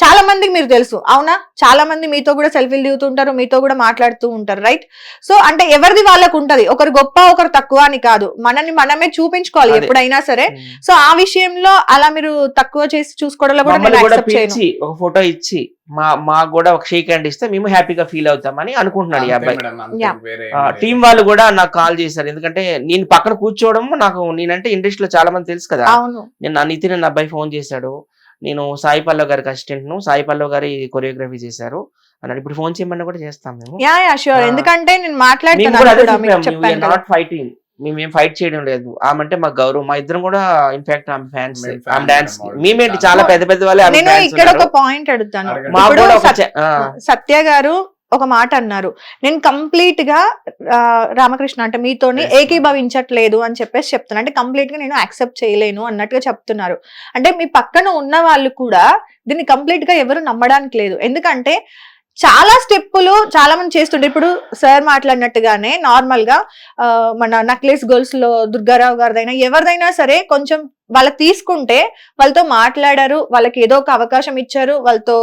చాలా మందికి మీరు తెలుసు, అవునా? చాలా మంది మీతో కూడా సెల్ఫీలు దిగుతుంటారు, మీతో కూడా మాట్లాడుతూ ఉంటారు, రైట్? సో అంటే ఎవరిది వాళ్ళకు ఉంటది, ఒకరు గొప్ప ఒకరు తక్కువ అని కాదు, మనల్ని మనమే చూపించుకోవాలి ఎప్పుడైనా సరే. సో ఆ విషయంలో అలా మీరు తక్కువ చేసి చూసుకోవడంలో కూడా
ఒక ఫోటో ఇచ్చి మాకు కూడా ఒక షేక్ హ్యాండ్ ఇస్తే మేము హ్యాపీగా ఫీల్ అవుతామని అనుకుంటున్నాడు ఈ అబ్బాయి. టీం వాళ్ళు కూడా నాకు కాల్ చేశారు, ఎందుకంటే నేను పక్కన కూర్చోవడం నాకు, నేనంటే ఇండస్ట్రీలో చాలా మంది తెలుసు కదా. నేను నితిన్ అన్న అబ్బాయి ఫోన్ చేశాడు, నేను సాయి పల్లవి గారికి అసిస్టెంట్ ను, సాయి పల్లవి గారి కొరియోగ్రఫీ చేశారు అన్నాడు. ఇప్పుడు ఫోన్ చేయమన్నా కూడా చేస్తాం మేము.
ఎందుకంటే నేను మాట్లాడుతున్నాను,
నాట్ ఫైటింగ్, మేమేం ఫైట్ చేయడం లేదు. ఆమె మాకు గౌరవం, మా ఇద్దరం కూడా ఇన్ఫాక్ట్ ఆమె ఫ్యాన్స్, ఆమె డాన్స్ మేమేంటి చాలా పెద్ద పెద్ద వాళ్ళే.
నేను ఇక్కడ ఒక పాయింట్ అడుగుతాను. సత్య గారు ఒక మాట అన్నారు, నేను కంప్లీట్ గా రామకృష్ణ అంటే మీతోని ఏకీభవించట్లేదు అని చెప్పేసి చెప్తున్నా, అంటే కంప్లీట్ గా నేను యాక్సెప్ట్ చేయలేను అన్నట్టుగా చెప్తున్నారు. అంటే మీ పక్కన ఉన్న వాళ్ళు కూడా దీన్ని కంప్లీట్ గా ఎవరు నమ్మడానికి లేదు, ఎందుకంటే చాలా స్టెప్పులు చాలా మంది చేస్తుండే. ఇప్పుడు సార్ మాట్లాడినట్టుగానే నార్మల్ గా మన నక్లెస్ గర్ల్స్ లో దుర్గారావు గారిదైనా ఎవరిదైనా సరే కొంచెం వాళ్ళకి తీసుకుంటే వాళ్ళతో మాట్లాడారు, వాళ్ళకి ఏదో ఒక అవకాశం ఇచ్చారు, వాళ్ళతో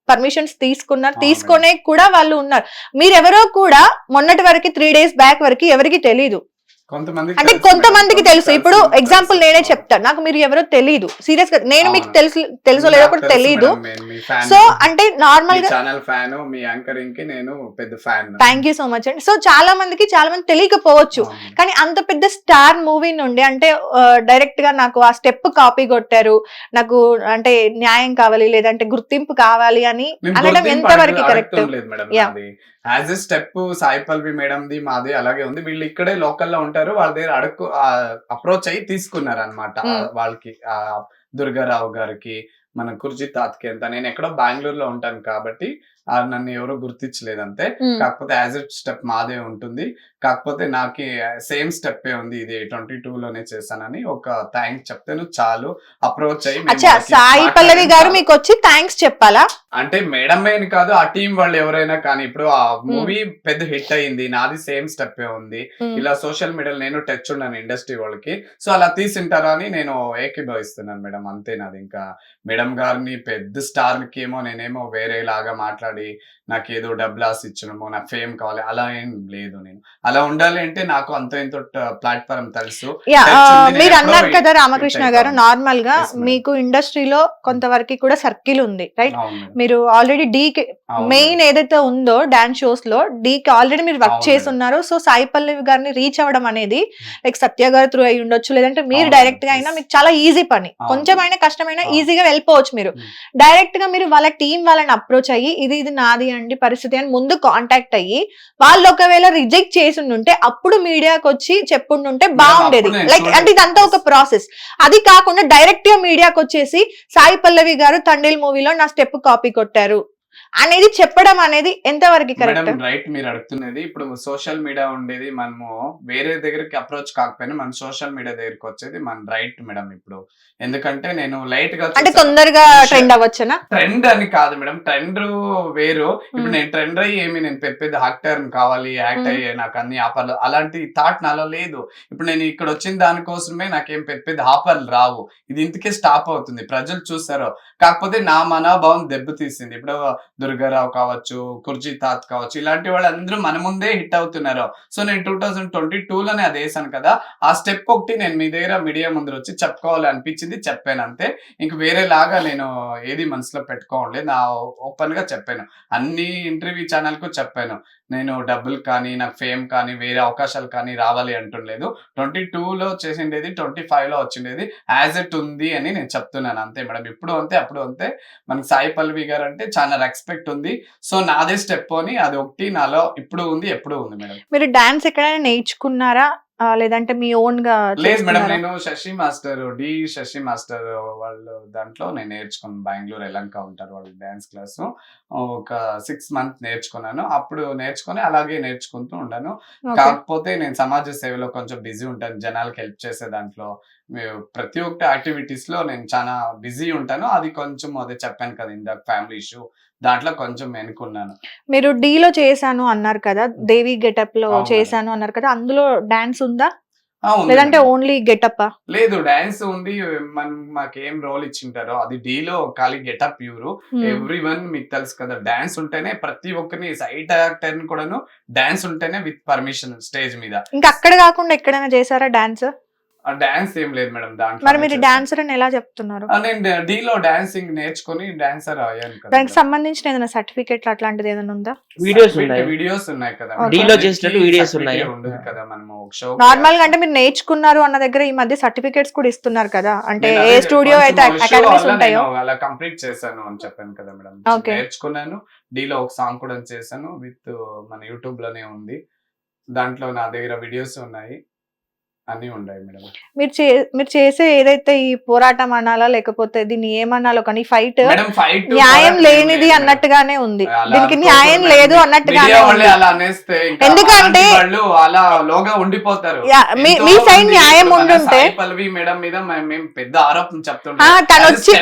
పర్మిషన్స్ తీసుకున్నారు, తీసుకునే కూడా వాళ్ళు ఉన్నారు. మీరెవరో కూడా మొన్నటి వరకు 3 days బ్యాక్ వరకు ఎవరికి తెలీదు, అంటే కొంతమందికి తెలుసు. ఇప్పుడు ఎగ్జాంపుల్ నేనే చెప్తాను, నాకు మీరు ఎవరో తెలీదు, సీరియస్ గా నేను మీకు తెలుసో లేదో కూడా తెలీదు. సో అంటే నార్మల్ గా థ్యాంక్ యూ సో మచ్ అండి. సో చాలా మందికి తెలియకపోవచ్చు, కానీ అంత పెద్ద స్టార్ మూవీ నుండి అంటే డైరెక్ట్ గా నాకు ఆ స్టెప్ కాపీ కొట్టారు, నాకు అంటే న్యాయం కావాలి లేదంటే గుర్తింపు కావాలి అని అనడం ఎంతవరకు correct?
As a step Sai Pallavi madam the మాది అలాగే ఉంది, వీళ్ళు ఇక్కడే లోకల్లో ఉంటారు, వాళ్ళ దగ్గర అప్రోచ్ అయ్యి తీసుకున్నారు అనమాట. వాళ్ళకి దుర్గారావు గారికి, మన కుర్జీ తాత్కి ఎంత, నేను ఎక్కడో బెంగళూరులో ఉంటాను కాబట్టి నన్ను ఎవరు గుర్తించలేదు అంతే.
మ్మ్.
కాకపోతే యాజ్ ఎ స్టెప్ మాదే ఉంటుంది. కాకపోతే నాకు సేమ్ స్టెప్ ఉంది, ఇది 22 లోనే చేశానని ఒక థ్యాంక్స్ చెప్తాను చాలు. అప్రోచ్ అయ్యి మేము
అచ్చా,
వాళ్ళకి
సాయి పల్లవి
మాట్లాడాను
గారు
చాలు.
మీకు వచ్చి థ్యాంక్స్ చెప్పాలా?
అంటే మేడం అని కాదు, ఆ టీం వాళ్ళు ఎవరైనా కానీ, ఇప్పుడు ఆ మూవీ పెద్ద హిట్ అయింది, నాది సేమ్ స్టెప్ ఉంది.
మ్మ్.
ఇలా సోషల్ మీడియాలో నేను టచ్ ఉన్నాను ఇండస్ట్రీ వాళ్ళకి, సో అలా తీసింటారా అని నేను ఏకీభవిస్తున్నాను మేడం, అంతే. నాది ఇంకా మేడం గారిని పెద్ద స్టార్ కి ఏమో నేనేమో వేరేలాగా మాట్లాడి నాకు ఏదో డబ్బులు ఆశ ఇచ్చడమో, నాకు ఫేమ్ కావాలి అలా ఏం లేదు. నేను అలా ఉండాలి అంటే నాకు అంత ఇంత ప్లాట్ఫామ్ తెలుసు.
యా,
touch ఉంది, నేను
మీరు
ఎప్పుడో
అన్నారు కదా
hit
రామకృష్ణ
అయిపోయాను.
గారు, నార్మల్ గా
Yes, madam.
మీకు ఇండస్ట్రీలో కొంతవరకు కూడా సర్కిల్ ఉంది, రైట్?
అవును మేడం.
మీరు ఆల్రెడీ డీ
అవును
మెయిన్
మేడం.
ఏదైతే ఉందో డాన్స్ షోస్ లో డీకి ఆల్రెడీ మీరు వర్క్
అవును
చేసి
మేడం.
ఉన్నారు. సో సాయి పల్లవి గారిని రీచ్ అవ్వడం అనేది లైక్ సత్య గారి త్రూ అయి ఉండొచ్చు, లేదంటే మీరు
అవును
డైరెక్ట్ గా
మేడం.
అయినా మీకు చాలా ఈజీ పని,
అవును.
కొంచెమైనా కష్టమైనా
అవును.
ఈజీగా వెళ్ళిపోవచ్చు. మీరు
మ్మ్.
డైరెక్ట్ గా మీరు వాళ్ళ టీం వాళ్ళని అప్రోచ్ అయ్యి ఇది నాది అండి పరిస్థితి అని ముందు కాంటాక్ట్ అయ్యి వాళ్ళు ఒకవేళ రిజెక్ట్ చేసి ఉంటే అప్పుడు మీడియాకి వచ్చి చెప్పుంటుంటే బాగుండేది.
అప్పుడు నేను
లైక్ అంటే
చూడలేదు.
ఇదంతా ఒక ప్రాసెస్. అది కాకుండా డైరెక్ట్ గా మీడియాకి వచ్చేసి సాయి పల్లవి గారు తండేల్ మూవీలో నా స్టెప్ కాపీ కొట్టారు అనేది చెప్పడం అనేది ఎంతవరకు కరెక్ట్?
మేడం రైట్, మీరు అడుగుతున్నది. ఇప్పుడు సోషల్ మీడియా ఉండేది, మనము వేరే దగ్గరికి అప్రోచ్ కాకపోయినా మన సోషల్ మీడియా దగ్గరికి వచ్చేది మన రైట్ మేడం ఇప్పుడు. ఎందుకంటే నేను లైట్ గా
అంటే తొందరగా ట్రెండ్ అవ్వచ్చునా?
ట్రెండ్ అని కాదు మేడం, ట్రెండ్ వేరు. ఇప్పుడు నేను ట్రెండ్ అయ్యి ఏమి నేను పెద్ద పెద్ద యాక్టర్ కావాలి, యాక్ట్ అయ్యే నాకు అన్ని ఆఫర్లు అలాంటి థాట్ నాలో లేదు. ఇప్పుడు నేను ఇక్కడ వచ్చిన దానికోసమే నాకేం పెద్ద పెద్ద ఆఫర్లు రావు. ఇది ఇంతకే స్టాప్ అవుతుంది, ప్రజలు చూస్తారు. కాకపోతే నా మనోభావం దెబ్బతీసింది. ఇప్పుడు దుర్గారావు కావచ్చు, కుర్జీ తాత్ కావచ్చు, ఇలాంటి వాళ్ళు అందరూ మన ముందే హిట్ అవుతున్నారు. సో నేను 2022లోనే అది వేసాను కదా, ఆ స్టెప్ ఒకటి నేను మీ దగ్గర మీడియా ముందు వచ్చి చెప్పుకోవాలి అనిపించింది, చెప్పాను అంతే. ఇంక వేరేలాగా నేను ఏది మనసులో పెట్టుకోవట్లేదు, నా ఓపెన్ గా చెప్పాను. అన్ని ఇంటర్వ్యూ ఛానల్ కు చెప్పాను, నేను డబ్బులు కానీ నాకు ఫేమ్ కానీ వేరే అవకాశాలు కానీ రావాలి అంటుండలేదు. 22లో చేసిండేది 25లో వచ్చిండేది యాజ్ ఇట్ ఉంది అని నేను చెప్తున్నాను అంతే మేడం. ఇప్పుడు అంతే అప్పుడు అంతే. మనకి సాయి పల్లవి గారు అంటే చాలా రెస్పెక్ట్ ఉంది. సో నాదే స్టెప్ అని అది ఒకటి నాలో ఇప్పుడు ఉంది, ఎప్పుడు ఉంది మేడం.
మీరు డాన్స్ ఎక్కడైనా నేర్చుకున్నారా లేదంటే మీ ఓన్ గా
లేదు మేడం,
చేసుకున్నారా?
నేను శశి మాస్టర్ వాళ్ళు దాంట్లో నేను నేర్చుకున్నాను. బెంగళూరు ఎలంక ఉంటారు వాళ్ళు డాన్స్ క్లాస్, ఒక 6 months నేర్చుకున్నాను. అప్పుడు నేర్చుకుని అలాగే నేర్చుకుంటూ ఉన్నాను.
Okay.
కాకపోతే నేను సమాజ సేవలో కొంచెం బిజీ ఉంటాను, జనాలకి హెల్ప్ చేసే దాంట్లో ప్రతి ఒక్క యాక్టివిటీస్ లో నేను చాలా బిజీ ఉంటాను. అది కొంచెం అదే చెప్పాను కదా ఇందాక, ఫ్యామిలీ ఇష్యూ, దాంట్లో కొంచెం వెనుకున్నాను.
మీరు డీలో చేశాను అన్నారు కదా, దేవి గెటప్ లో
అవును
చేశాను అన్నారు కదా, అందులో డాన్స్ ఉందా
ఉంది
లేదంటే
మేడం.
Only getup?
లేదు, డాన్స్ ఉంది. మాకేం రోల్ ఇచ్చింటారో అది డీలో ఖాళీ గెటప్ ప్యూర్. ఎవ్రీ వన్ మీకు తెలుసు కదా, డాన్స్ ఉంటేనే ప్రతి ఒక్కరిని సైట్ యాక్టర్ కూడాను డాన్స్ ఉంటేనే విత్ పర్మిషన్ స్టేజ్ మీద.
ఇంకా అక్కడ కాకుండా ఎక్కడైనా చేశారా డాన్స్?
డాన్స్ ఏం లేదు మేడం దాంట్లో.
మరి మీరు డాన్సర్ అని ఎలా చెప్తున్నారు?
నేను డీలో డాన్సింగ్ నేర్చుకుని డాన్సర్ అయ్యాను కదా.
దానికి సంబంధించిన ఏదైనా సర్టిఫికేట్ అట్లాంటిది ఏదైనా ఉందా?
వీడియోస్ ఉన్నాయి,
వీడియోస్ ఉన్నాయి కదా,
Okay.
డీలో చేసినట్టు వీడియోస్ ఉన్నాయి.
ఉండదు కదా, మనము ఒక షో
నార్మల్ గా అంటే మీరు నేర్చుకున్నారు అన్న దగ్గర ఈ మధ్య సర్టిఫికేట్స్ కూడా ఇస్తున్నారు కదా, అంటే ఏ స్టూడియో అయితే అకాడమీస్ ఉంటాయో
అలా కంప్లీట్ చేశాను అని చెప్పాను కదా మేడం.
Okay.
నేర్చుకున్నాను, డీలో ఒక సాంగ్ కూడా చేశాను, విత్ మన యూట్యూబ్ లోనే ఉంది. దాంట్లో నా దగ్గర వీడియోస్ ఉన్నాయి, అన్ని ఉన్నాయి మేడం.
మీరు చేసే ఏదైతే ఈ పోరాటం అనాలా లేకపోతే దీన్ని ఏమనాలో కానీ ఫైట్
మేడం ఫైట్
న్యాయం లేనిది అన్నట్టుగానే ఉంది, దీనికి న్యాయం లేదు అన్నట్టుగానే ఉంది.
అలా అనేస్తే ఇంకా
ఎందుకంటే
వాళ్ళు అలా లోగా ఉండిపోతారు.
మీ సైడ్ న్యాయం ఉండుంటే
పల్లవి మేడం మీద మేము పెద్ద ఆరోపణ చెప్తుంటాం.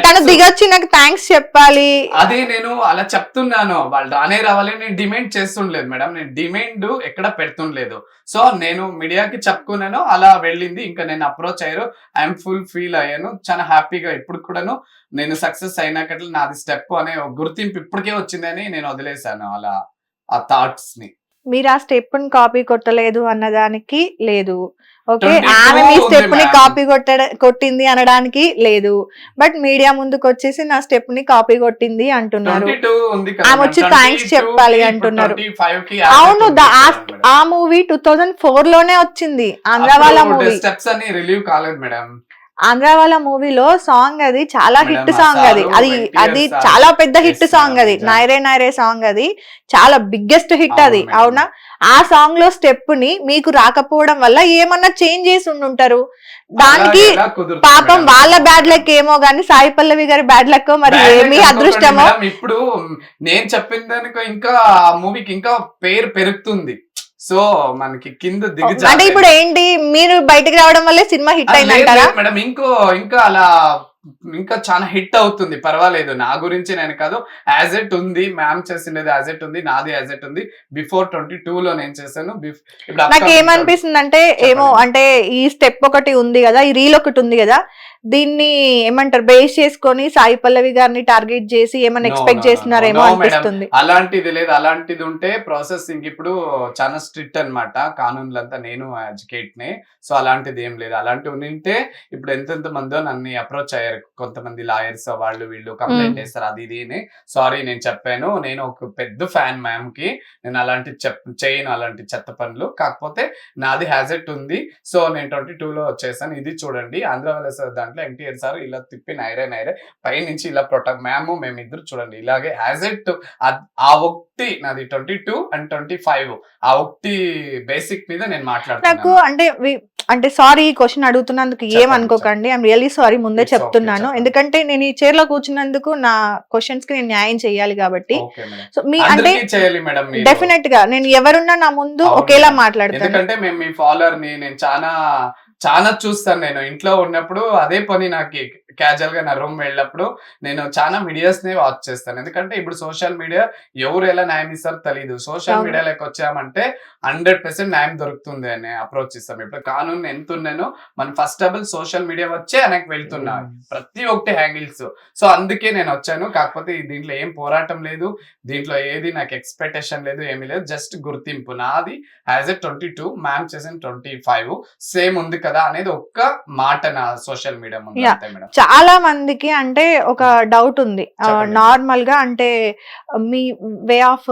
తను దిగొచ్చి నాకు థ్యాంక్స్ చెప్పాలి.
అదే నేను అలా చెప్తున్నాను, వాళ్ళు రానే రావాలి నేను డిమాండ్ చేస్తుండలేదు మేడం, నేను డిమాండ్ ఎక్కడ పెడుతుండలేదు. సో నేను మీడియాకి చెప్పుకున్నాను, అలా వెళ్ళింది. ఇంకా నేను అప్రోచ్ అయ్యారు, ఐఎమ్ ఫుల్ ఫీల్ అయ్యాను, చాలా హ్యాపీగా. ఇప్పుడు కూడాను నేను సక్సెస్ అయినాకట్లా నాది స్టెప్ అనే ఒక గుర్తింపు ఇప్పటికే వచ్చిందని నేను వదిలేశాను అలా ఆ థాట్స్ ని.
మీరు ఆ స్టెప్ ని కాపీ కొట్టలేదు అన్నదానికి లేదు, ఓకే.
22
ఆమె మీ స్టెప్ ని
ఉంది
కాపీ కొట్టింది అనడానికి లేదు, బట్ మీడియా ముందుకు వచ్చేసి నా స్టెప్ ని కాపీ కొట్టింది అంటున్నారు.
22 ఉంది కదా
ఆమె వచ్చి
మేడం,
థ్యాంక్స్
22
చెప్పాలి
కి
అంటున్నారు.
25 కి
అవును,
యాక్సెప్ట్ చేశాను
ఆ మూవీ 2004 లోనే వచ్చింది, ఆంధ్ర వాళ్ళ మూవీ.
స్టెప్స్ అని రిలీవ్ కాలేదు మేడం.
ఆంధ్ర వాళ్ళ మూవీలో సాంగ్ అది చాలా
మేడం,
హిట్
ఆ
సాంగ్ అది
సారు
అది
20
అది
years
చాలా పెద్ద హిట్
చేస్తున్నాను
సాంగ్ అది
నిజం.
నాయరే నాయరే సాంగ్ అది చాలా బిగ్గెస్ట్ హిట్ అది
అవును మేడం.
అవునా ఆ సాంగ్ లో స్టెప్ ని మీకు రాకపోవడం వల్ల ఏమన్నా చేంజ్ చేసి ఉండుంటారు దానికి
అలా ఎలా కుదురుతుంది
పాపం
మేడం?
వాళ్ళ బ్యాడ్ లక్ ఏమో గానీ సాయి పల్లవి గారి బ్యాడ్ లక్ మరి
Bad luck
ఏమి
అనుకోకండి
అదృష్టమో
మేడం, ఇప్పుడు నేను చెప్పిన దానికి ఇంకా ఆ మూవీకి ఇంకా పేరు పెరుగుతుంది. సో మనకి కింద దిగి
అంటే ఇప్పుడు ఏంటి మీరు బయటికి రావడం వల్లే సినిమా హిట్ అయిందంటారా
మేడం ఇంకా అలా ఇంకా చాలా హిట్ అవుతుంది, పర్వాలేదు. నా గురించి నేను కాదు, యాజ్ ఎట్ ఉంది, మ్యామ్ చేసిండేది యాజ్ ఎట్ ఉంది, నాది యాజ్ ఎట్ ఉంది. బిఫోర్ 22 లో నేను చేశాను. ఇప్పుడు
నాకు
upcoming
ఏమనిపిస్తుంది అంటే ఏమో
చెప్పండి.
అంటే ఈ స్టెప్ ఒకటి ఉంది కదా ఈ రీల్ ఒకటి ఉంది కదా దీన్ని ఏమంటారు బేస్ చేసుకొని సాయి పల్లవి గారిని టార్గెట్ చేసి ఏమైనా
No,
expect
no,
చేస్తున్నారేమో
no, no,
అనిపిస్తుంది
madam. అలాంటిది లేదు. అలాంటిది ఉంటే ప్రాసెసింగ్ ఇప్పుడు చాలా స్ట్రిక్ట్ అన్నమాట. కానూన్లంతా నేను ఎడ్యుకేట్ నే. సో అలాంటిది ఏం లేదు. అలాంటివి ఉంటే ఇప్పుడు ఎంతెంత మందో నన్ను అప్రోచ్ అయ్యారు. కొంతమంది లాయర్స్ వాళ్ళు వీళ్ళు కంప్లైంట్ చేస్తారు అది ఇది అని. సారీ నేను చెప్పాను, నేను ఒక పెద్ద ఫ్యాన్ మ్యామ్ కి, నేను అలాంటి చేయను అలాంటి చెత్త పనులు. కాకపోతే నాది హ్యాజెట్ ఉంది. సో నేను 22 లో వచ్చేసాను. ఇది చూడండి ఆంధ్ర వాళ్ళ దాంట్లో ఎన్టీఆర్ సార్ ఇలా తిప్పి నైరే పై నుంచి ఇలా ప్రొటెక్ట్ మ్యామ్ మేమిద్దరు చూడండి ఇలాగే హ్యాజెట్. ఆ ఒకటి నాది 22 అండ్ 25 ఆ ఒకటి బేసిక్ మీద నేను
నాకు
మాట్లాడుతున్నాను.
అంటే సారీ ఈ క్వశ్చన్ అడుగుతున్నందుకు
చెప్పండి,
ఏమనుకోకండి ఐఎమ్ రియల్లీ సారీ ముందే
It's okay,
చెప్తున్నాను
చెప్పండి.
ఎందుకంటే నేను ఈ చైర్ లో కూర్చున్నందుకు నా క్వశ్చన్స్ కి నేను న్యాయం చేయాలి కాబట్టి
ఓకే మేడం.
సో మీ అంటే
అందరికీ చేయాలి మేడం మీరు.
డెఫినెట్ గా నేను ఎవరున్నా నా ముందు
అవును
ఒకేలా
మేడం.
మాట్లాడతాను
ఎందుకంటే మేము మీ ఫాలోవర్ ని, నేను చాలా చూస్తాను. నేను ఇంట్లో ఉన్నప్పుడు అదే పని నాకు క్యాజువల్ గా నా రూమ్ వెళ్ళినప్పుడు నేను చాలా వీడియోస్ ని వాచ్ చేస్తాను. ఎందుకంటే ఇప్పుడు సోషల్ మీడియా ఎవరు ఎలా న్యాయం ఇస్తారో తెలియదు. సోషల్
అవును.
మీడియాలోకి వచ్చామంటే 100% న్యాయం దొరుకుతుంది అని అప్రోచ్ ఇస్తాం. ఇప్పుడు కానూన్ ఎంత ఉన్నానో మనం ఫస్ట్ డబుల్ సోషల్ మీడియా వచ్చే వెనక్కి వెళ్తున్నా ప్రతి ఒక్కటి హ్యాంగిల్స్. సో అందుకే నేను వచ్చాను. కాకపోతే దీంట్లో ఏం పోరాటం లేదు, దీంట్లో ఏది నాకు ఎక్స్పెక్టేషన్ లేదు, ఏమీ లేదు. జస్ట్ గుర్తింపు నాది యాజ్ ఎ 22, మ్యామ్ చేసిన 25 సేమ్ ఉంది కదా అనేది ఒక్క మాట నా సోషల్ మీడియా ముందు.
Yeah.
అంతే మేడం.
చాలా మందికి అంటే ఒక డౌట్ ఉంది
చెప్పండి.
నార్మల్ గా అంటే మీ వే ఆఫ్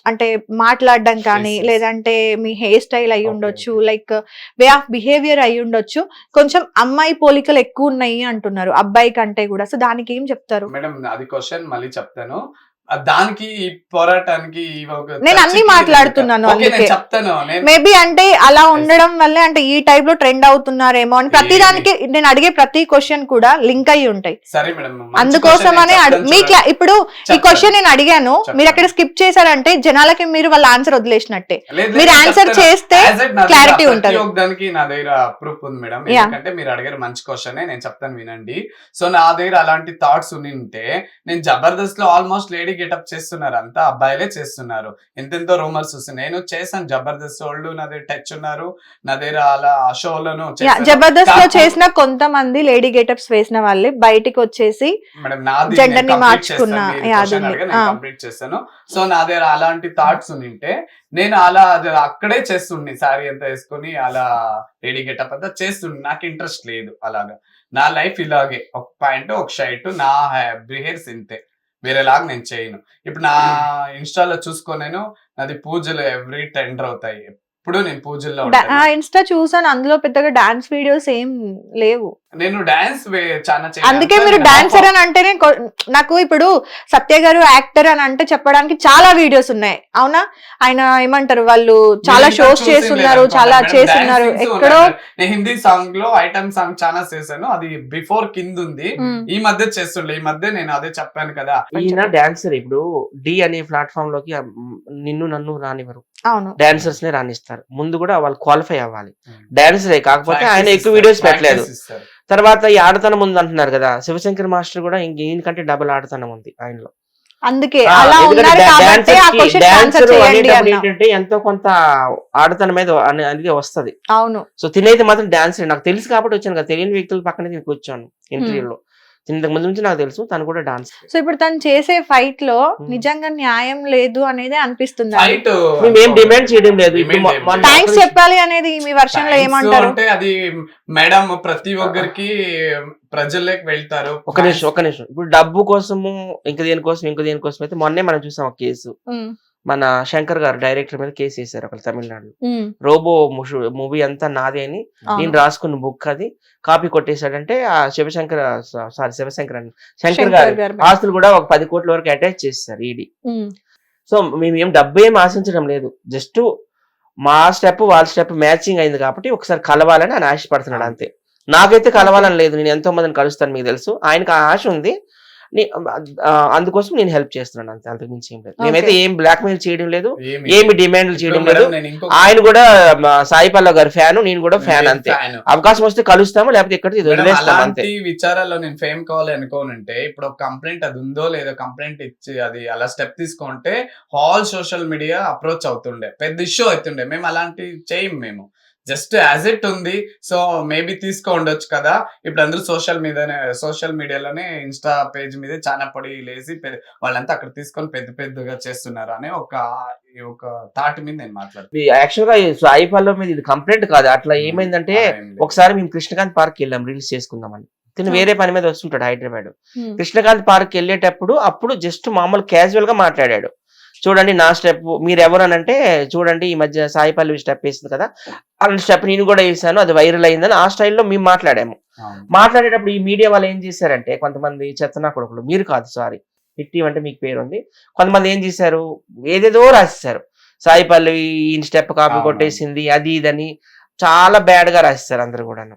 అంటే మాట్లాడడం కానీ
Yes, yes.
లేదంటే మీ హెయిర్ స్టైల్ అయి
Okay,
ఉండొచ్చు
okay.
Like way of behaviour అయి ఉండొచ్చు కొంచెం అమ్మాయి పోలికలు ఎక్కువ ఉన్నాయి అంటున్నారు అబ్బాయి కంటే కూడా సో దానికి ఏం చెప్తారు
మేడం అది క్వశ్చన్ మళ్ళీ చెప్తాను. దానికి ఈ పోరాటానికి ఈ ఒక
నేను అన్ని
చర్చకి
మాట్లాడుతున్నాను
ఓకే, నేను
అందుకే
చెప్తాను. నేను
మేబీ అంటే అలా ఉండడం వల్లే అంటే ఈ టైప్ లో ట్రెండ్ అవుతున్నారేమో అని ప్రతి దానికి నేను అడిగే ప్రతి క్వశ్చన్ కూడా లింక్ అయ్యి ఉంటాయి
సరే మేడం, మంచి
అందుకోసమనే
question నేను
మీ
చెప్తాను
ఇప్పుడు ఈ
చెప్తాను.
క్వశ్చన్ నేను అడిగాను
చెప్తాను.
మీరు అక్కడ స్కిప్ చేశారంటే జనాలకి మీరు వాళ్ళ ఆన్సర్ వదిలేసినట్టే
లేదు,
మీరు
లేదు,
ఆన్సర్
చెప్తాను.
చేస్తే
As it నా దగ్గర
clarity
ప్రతి
ఉంటది.
ఒక్కదానికి నా దగ్గర ప్రూఫ్ ఉంది మేడం.
Yeah.
ఎందుకంటే మీరు అడిగారు మంచి క్వశ్చన్, నేను చెప్తాను వినండి. సో నా దగ్గర అలాంటి థాట్స్ ఉంటే నేను జబర్దస్త్ లో ఆల్మోస్ట్ లేడీ గెటప్ చేస్తున్నారు, అంతా అబ్బాయిలే చేస్తున్నారు. ఎంతెంతో రూమర్స్ వస్తున్నాయి. నేను చేశాను జబర్దస్త్ వాళ్ళు నా దగ్గర టచ్ ఉన్నారు, నా దగ్గర అలా షోలను
జబర్దస్త్ లో చేసిన కొంతమంది లేడీ గెటప్స్ వేసిన వాళ్ళే బయటికి వచ్చేసి
మేడం నాది
Gender ని మార్చుకున్న
కంప్లీట్
యాదుంది.
చేస్తాను. సో నా దగ్గర అలాంటి థాట్స్ ఉంటే నేను అలా అక్కడే చేస్తుండే, సారీ అంతా వేసుకొని అలా లేడీ గెటప్ అంతా చేస్తుండే. నాకు ఇంట్రెస్ట్ లేదు అలాగా. నా లైఫ్ ఇలాగే ఒక ప్యాంట్ ఒక షర్ట్, నా బిహేవ్స్ ఇంతే, వేరేలాగా నేను చేయను. ఇప్పుడు నా ఇన్స్టాలో చూసుకోనేను నాది పూజలు ఎవ్రీ టెండర్ అవుతాయి, ఎప్పుడు నేను పూజల్లో ఉంటాను.
ఇన్స్టా చూసాను అందులో పెద్దగా డాన్స్ వీడియోస్ ఏం లేవు
నేను డాన్స్ చాలా
అందుకే మీరు డాన్సర్ అని అంటేనే నాకు ఇప్పుడు సత్య గారు యాక్టర్ అని అంటే చెప్పడానికి చాలా వీడియోస్ ఉన్నాయి అవునా ఆయన ఏమంటారు వాళ్ళు చాలా షోస్ చేస్తున్నారు చాలా చేస్తున్నారు ఎక్కడో
నేను హిందీ సాంగ్ లో ఐటమ్ సాంగ్ చాలా చేశాను, అది బిఫోర్ కింద ఉంది. ఈ మధ్య చేస్తుండే, ఈ మధ్య నేను అదే చెప్పాను కదా.
ఈయన డాన్సర్ ఇప్పుడు డి అనే ప్లాట్ఫామ్ లోకి నిన్ను నన్ను రానివ్వరు,
అవును
డాన్సర్స్ నే రాణిస్తారు. ముందు కూడా వాళ్ళు క్వాలిఫై అవ్వాలి డాన్సరే. కాకపోతే ఆయన ఎక్కువ వీడియోస్ పెట్టలేదు. తర్వాత ఈ ఆడతనం ఉంది అంటున్నారు కదా, శివశంకర్ మాస్టర్ కూడా ఈయనకంటే డబుల్ ఆడతనం ఉంది ఆయనలో.
అందుకే అలా ఉన్నారు కాబట్టి ఆ క్వశ్చన్ ఆన్సర్ చేయండి అన్న.
ఏంటంటే ఎంతో కొంత ఆడతనం మీద అనేది వస్తది.
అవును
సో తినైతే మాత్రం డాన్సర్. నాకు తెలుసు కాబట్టి వచ్చాను కదా, తెలియని వ్యక్తుల పక్కనే నేను కూర్చోను ఇంటర్వ్యూలో. ఇంతకు ముందు నుంచి నాకు తెలుసు తను కూడా డాన్స్.
సో ఇప్పుడు తను చేసే ఫైట్ లో నిజంగా న్యాయం లేదు అనేది అనిపిస్తుంది.
మేమేం డిమాండ్ చేయడం లేదు.
థ్యాంక్స్ చెప్పాలి అనేది మీ వర్షన్ లో ఏమంటారు
అంటే అది మేడం ప్రతి ఒక్కరికి ప్రజల్లోకి వెళ్తారు.
ఒక నిమిషం. ఇప్పుడు డబ్బు కోసము ఇంక దేనికోసం అయితే మొన్నే మనం చూసాం ఒక కేసు. మన శంకర్ గారు డైరెక్టర్ మీద కేసు వేశారు అక్కడ తమిళనాడులో. రోబో మూవీ అంతా నాదే అని నేను రాసుకున్న బుక్ అది కాపీ కొట్టేశాడంటే ఆ శివశంకర్ అని శంకర్ గారు ఆస్తులు కూడా ఒక 10 కోట్ల వరకు అటాచ్ చేస్తారు ఈడీ. సో మేము ఏం డబ్బు ఏం ఆశించడం లేదు, జస్ట్ మా స్టెప్ వాళ్ళ స్టెప్ మ్యాచింగ్ అయింది కాబట్టి ఒకసారి కలవాలని ఆయన ఆశపడుతున్నాడు అంతే. నాకైతే కలవాలని లేదు, నేను ఎంతో మందిని కలుస్తాను మీకు తెలుసు, ఆయనకు ఆ ఆశ ఉంది, అందుకోసం నేను హెల్ప్ చేస్తున్నాను అంతే, అంతకు మించి ఏం లేదు. మేమైతే ఏం బ్లాక్ మెయిల్ చేయడం లేదు, ఏమి డిమాండ్లు చేయడం లేదు. ఆయన కూడా సాయి పల్లవి గారి ఫ్యాన్, నేను కూడా ఫ్యాన్ అంతే. అవకాశం వస్తే కలుస్తాము, లేకపోతే ఇక్కడ వదిలేస్తాము అంతే.
విచారాల్లో నేను ఫేమ్ కావాలి అనుకోనంటే ఇప్పుడు ఒక కంప్లైంట్ అది ఉందో లేదో కంప్లైంట్ ఇచ్చి అది అలా స్టెప్ తీసుకుంటే ఆల్ సోషల్ మీడియా అప్రోచ్ అవుతుండే, పెద్ద ఇష్యూ అవుతుండే. మేము అలాంటి చేయం, మేము జస్ట్ యాజ్ ఇట్ ఉంది. సో మేబీ తీసుకో ఉండొచ్చు కదా, ఇప్పుడు అందరూ సోషల్ మీడియాలోనే ఇన్స్టా పేజ్ మీద చాలా పడి లేసి వాళ్ళంతా అక్కడ తీసుకొని పెద్దగా చేస్తున్నారు అనే ఒక థాట్ మీద నేను మాట్లాడుతాను.
యాక్చువల్ గా సాయి పల్లవి మీద ఇది కంప్లైంట్ కాదు. అట్లా ఏమైందంటే ఒకసారి మేము కృష్ణకాంత్ పార్క్ వెళ్ళాం రిలీజ్ చేసుకుందామని. తిను వేరే పని మీద వస్తుంటాడు హైదరాబాద్. కృష్ణకాంత్ పార్క్ వెళ్ళేటప్పుడు అప్పుడు జస్ట్ మామూలు క్యాజువల్ గా మాట్లాడాడు, చూడండి నా స్టెప్ మీరు ఎవరు అని అంటే, చూడండి ఈ మధ్య సాయి పల్లవి స్టెప్ వేసింది కదా అలాంటి స్టెప్ నేను కూడా వేసాను, అది వైరల్ అయిందని ఆ స్టైల్లో మేము మాట్లాడాము. మాట్లాడేటప్పుడు ఈ మీడియా వాళ్ళు ఏం చేశారంటే, కొంతమంది చెత్తనా కొడుకులు, మీరు కాదు సారీ హిట్టి అంటే మీకు పేరు ఉంది, కొంతమంది ఏం చేశారు ఏదేదో రాసేసారు, సాయి పల్లవి ఈ స్టెప్ కాపీ కొట్టేసింది అది ఇదని చాలా బ్యాడ్ గా రాసేసారు అందరు కూడాను.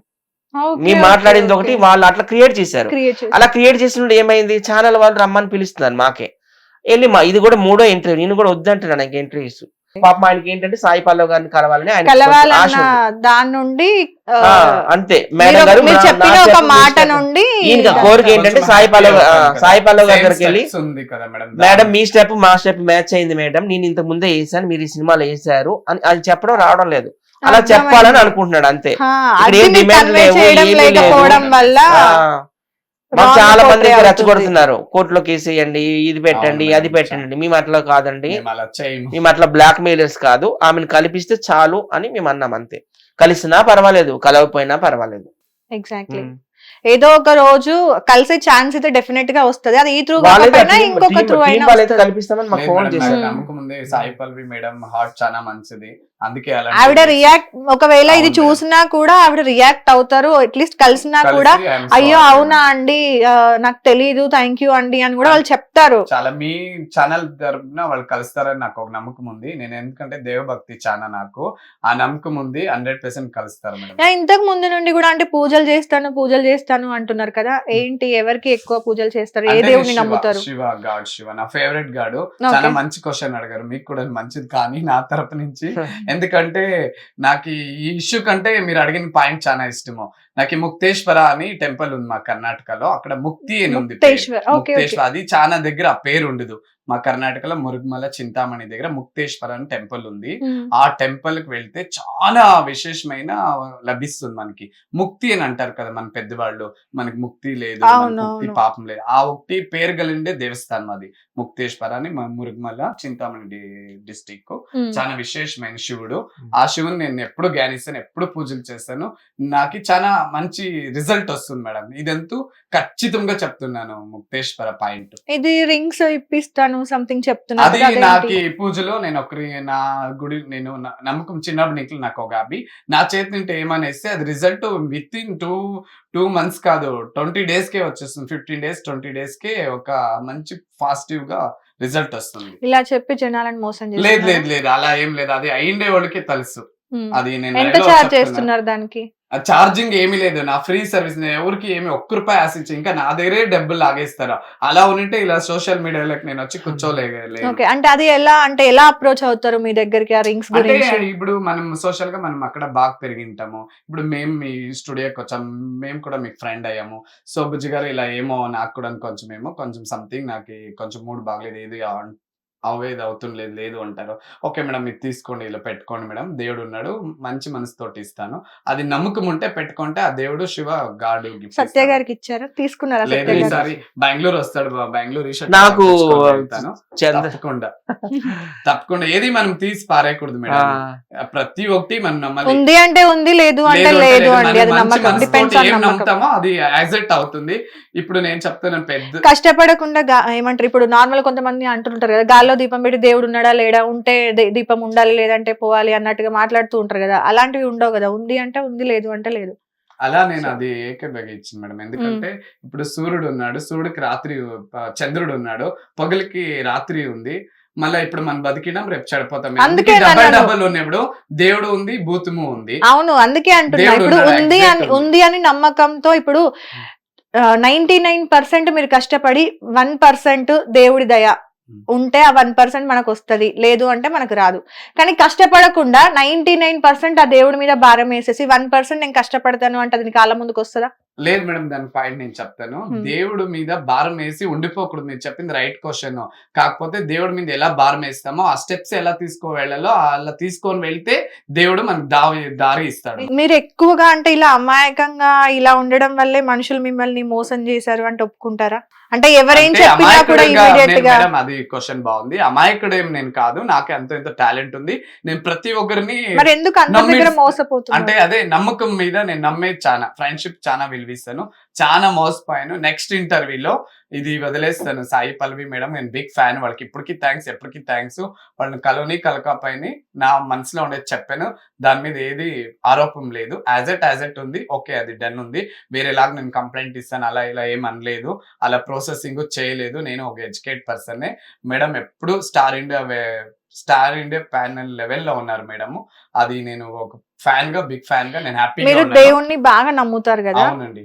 మేము మాట్లాడింది ఒకటి, వాళ్ళు అట్లా క్రియేట్ చేశారు. అలా క్రియేట్ చేసినప్పుడు ఏమైంది, ఛానల్ వాళ్ళు రమ్మని పిలుస్తున్నారు మాకే వెళ్ళి, ఇది కూడా 3వ ఇంటర్వ్యూ, నేను కూడా వద్దంటున్నాను నాకు ఇంటర్వ్యూస్. పాపం ఆయనకి ఏంటంటే సాయి పల్లవి గారిని కలవాలని ఆయన
దాని నుండి
అంతే. మేడం గారు కోరిక ఏంటంటే సాయి పల్లవి గారి దగ్గరికి వెళ్ళి, మేడం మీ స్టెప్ మా స్టెప్ మ్యాచ్ అయింది మేడం, నేను ఇంత ముందే వేసాను, మీరు ఈ సినిమాలో వేసారు అని అది చెప్పడం రావడం లేదు, అలా చెప్పాలని అనుకుంటున్నాడు అంతే. చాలా మంది రెచ్చగొడుతున్నారు, కోర్టులో కేసు వేయండి, ఇది పెట్టండి అది పెట్టండి. మేము అట్లా కాదండి, మేము అట్లా బ్లాక్ మెయిలర్స్ కాదు, ఆమెను కల్పిస్తే చాలు అని మేము అన్నాం అంతే. కలిసినా పర్వాలేదు, కలవకపోయినా పర్వాలేదు.
ఎగ్జాక్ట్లీ, ఏదో ఒక రోజు కలిసే ఛాన్స్ అయితే డెఫినెట్ గా వస్తుంది. అది ఈ త్రూ ఇంకొక త్రూ అయినా
కల్పిస్తామని మాకు ఫోన్ చేశారు.
నమ్మకం ఉంది సాయి పల్లవి మేడం హార్ట్ చాలా మంచిది, అందుకే
ఆవిడ రియాక్ట్, ఒకవేళ ఇది చూసినా కూడా ఆవిడ రియాక్ట్ అవుతారు, అట్లీస్ట్ కలిసినా కూడా అయ్యో అవునా అండి నాకు తెలీదు థ్యాంక్ యూ అండి అని కూడా వాళ్ళు చెప్తారు.
చాలా మీ ఛానల్ తరపున వాళ్ళు కలుస్తారని నాకు ఒక నమ్మకం ఉంది. నేను ఎందుకంటే దేవభక్తి ఛానల్, నాకు ఆ నమ్మకం ఉంది, 100% కలుస్తారు మేడం.
ఇంతకు ముందు నుండి కూడా అంటే పూజలు చేస్తాను అంటున్నారు కదా, ఏంటి ఎవరికి ఎక్కువ పూజలు చేస్తారు, ఏ దేవుని నమ్ముతారు?
శివ నా ఫేవరెట్ గాడు. చాలా మంచి క్వశ్చన్ అడిగారు, మీకు కూడా మంచిది కానీ నా తరపు నుంచి. ఎందుకంటే నాకు ఈ ఇష్యూ కంటే మీరు అడిగిన పాయింట్ చాలా ఇష్టము. నాకు ముక్తేశ్వర అని టెంపుల్ ఉంది మా కర్ణాటకలో, అక్కడ ముక్తి అని ఉంది, ముక్తేశ్వర. అది చాలా దగ్గర ఆ పేరు ఉండదు. మా కర్ణాటకలో మురుగుమల చింతామణి దగ్గర ముక్తేశ్వర అని టెంపుల్ ఉంది. ఆ టెంపుల్ కి వెళ్తే చాలా విశేషమైన లభిస్తుంది మనకి. ముక్తి అని అంటారు కదా మన పెద్దవాళ్ళు, మనకి ముక్తి లేదు, ముక్తి పాపం లేదు. ఆ ఒకటి పేరు కలిండే దేవస్థానం అది ముక్తేశ్వర అని, మురుగుమల చింతామణి డిస్టిక్. చాలా విశేషమైన శివుడు. ఆ శివుని నేను ఎప్పుడు ధ్యానిస్తాను, ఎప్పుడు పూజలు చేస్తాను, నాకు చాలా మంచి రిజల్ట్ వస్తుంది మేడం. ఇదంతా ఖచ్చితంగా చెప్తున్నాను. ముక్తేశ్వర పాయింట్
ఇది రింగ్స్ ఇప్పిస్తాను సంథింగ్ చెప్తున్నా.
అది నాకు పూజలో నేను ఒకరి నా గుడి నేను నమ్మకం చిన్నప్పటి నుంచి నాకు ఒక హాబీ. నా చేతి నుండి ఏమనేస్తే అది రిజల్ట్ విత్ ఇన్ 2 months కాదు 20 days కే వచ్చేస్తుంది. 15 days 20 days కే ఒక మంచి పాజిటివ్ గా రిజల్ట్ వస్తుంది.
ఇలా చెప్పి జనాలను మోసం
లేదు అలా ఏం లేదు, అది అయిండే వాళ్ళకి తెలుసు. అది నేను
ఎంత చార్జ్ చేస్తున్నారు దానికి?
ఛార్జింగ్ ఏమీ లేదు, నా ఫ్రీ సర్వీస్. నేను ఎవరికి ఏమి ₹1 ఆశించి ఇంకా నా దగ్గరే డబ్బులు లాగేస్తారా. అలా ఉంటే ఇలా సోషల్ మీడియాలోకి నేను వచ్చి కూర్చోలేదు.
అంటే అది ఎలా అప్రోచ్ అవుతారు మీ దగ్గరికి ఆ రింగ్స్ గురించి?
ఇప్పుడు మనం సోషల్ గా మనం అక్కడ బాగా పెరిగింటాము. ఇప్పుడు మేము మీ స్టూడియోకి వచ్చాము, మేము కూడా మీకు ఫ్రెండ్ అయ్యాము. సో బుజ్జి గారు ఇలా ఏమో నాకు కూడా కొంచెం సంథింగ్ నాకు కొంచెం మూడ్ బాగలేదు, ఏది అవేది అవుతుండలేదు లేదు అంటారు. ఓకే మేడం మీరు తీసుకోండి, ఇలా పెట్టుకోండి మేడం, దేవుడు ఉన్నాడు, మంచి మనసుతోటి ఇస్తాను. అది నమ్మకం ఉంటే పెట్టుకుంటే ఆ దేవుడు శివ గాడు.
సత్య గారికి ఇచ్చారా, తీసుకున్నారా?
లేదు, ఈసారి బెంగళూరు వస్తాడు, బెంగళూరు
నాకు
తప్పకుండా ఏది మనం తీసి పారేయకూడదు మేడం. ప్రతి ఒక్కటి మనం నమ్మాలి.
ఉంది అంటే ఉంది, లేదు అంటే లేదు అండి. అది నమ్మకం, డిపెండ్స్ ఆన్ నమ్మకం.
నమ్ముతామో అది యాక్సెప్ట్ అవుతుంది. ఇప్పుడు నేను చెప్తాను పెద్ద
కష్టపడకుండా ఏమంటారు ఇప్పుడు నార్మల్ కొంతమంది అంటుంటారు కదా, గాల్లో దీపం పెట్టి దేవుడు ఉన్నాడా లేడా, ఉంటే దీపం ఉండాలి లేదంటే పోవాలి అన్నట్టుగా మాట్లాడుతూ ఉంటారు కదా, అలాంటివి ఉండవు కదా. ఉంది అంటే ఉంది, లేదు అంటే లేదు.
అలా నేను అది ఏకీభవించింది మేడం. ఎందుకంటే ఇప్పుడు సూర్యుడు ఉన్నాడు, సూర్యుడికి రాత్రి, చంద్రుడు ఉన్నాడు, పగలికి రాత్రి ఉంది. మళ్ళీ ఇప్పుడు మనం బతికినాం, రేపు చడిపోతాం.
అందుకే
డబల్ ఉన్నప్పుడు దేవుడు ఉంది, భూతము ఉంది.
అవును, అందుకే అంటున్నా. ఇప్పుడు ఉంది అని నమ్మకంతో ఇప్పుడు 99% మీరు కష్టపడి 1% దేవుడి దయ ఉంటే ఆ 1% మనకు వస్తుంది, లేదు అంటే మనకు రాదు. కానీ కష్టపడకుండా 99% ఆ దేవుడి మీద భారం వేసేసి 1% నేను కష్టపడతాను అంటే అది కాలం ముందుకు వస్తుందా?
లేదు మేడం, దాని పాయింట్ నేను చెప్తాను. దేవుడు మీద భారం వేసి ఉండిపోకూడదు. మీరు చెప్పింది రైట్ క్వశ్చన్. కాకపోతే దేవుడి మీద ఎలా భారం వేస్తామో ఆ స్టెప్స్ ఎలా వెళ్ళాలో అలా తీసుకొని వెళ్తే దేవుడు మనకు దారి ఇస్తాడు.
మీరు ఎక్కువగా అంటే ఇలా అమాయకంగా ఇలా ఉండడం వల్లే మనుషులు మిమ్మల్ని మోసం చేశారు అంటే ఒప్పుకుంటారా? అంటే ఎవరేం చెప్పినా కూడా ఇమిడియట్ గా.
అది క్వశ్చన్ బాగుంది. అమాయకుడేం నేను కాదు, నాకు ఎంతో టాలెంట్ ఉంది. నేను ప్రతి ఒక్కరిని
మరి ఎందుకు అంత దగ్గర మోసపోతున్నా
అంటే అదే నమ్మకం మీద నేను నమ్మేది చాలా, ఫ్రెండ్షిప్ చాలా విలువిస్తాను. చాలా మోసపోయాను. నెక్స్ట్ ఇంటర్వ్యూలో ఇది వదిలేస్తాను. సాయి పల్లవి మేడం నేను బిగ్ ఫ్యాన్, వాళ్ళకి ఇప్పటికీ థ్యాంక్స్, ఎప్పటికీ థ్యాంక్స్. వాళ్ళని కలకాపైని నా మనసులో ఉండేది చెప్పాను. దాని మీద ఏది ఆరోపం లేదు. యాజ్ ఎట్ ఉంది. ఓకే, అది డన్ ఉంది. వేరేలాగా నేను కంప్లైంట్ ఇస్తాను అలా ఇలా ఏం అనలేదు, అలా ప్రాసెసింగ్ చేయలేదు. నేను ఒక ఎడ్యుకేట్ పర్సన్. మేడం ఎప్పుడు స్టార్ ఇండియా ప్యానల్ లెవెల్లో ఉన్నారు మేడం. అది నేను ఒక బిగ్ ఫ్యాన్ గా నేను హ్యాపీ.
మీరు దేవుణ్ణి బాగా నమ్ముతారు కదా,
అవునండి.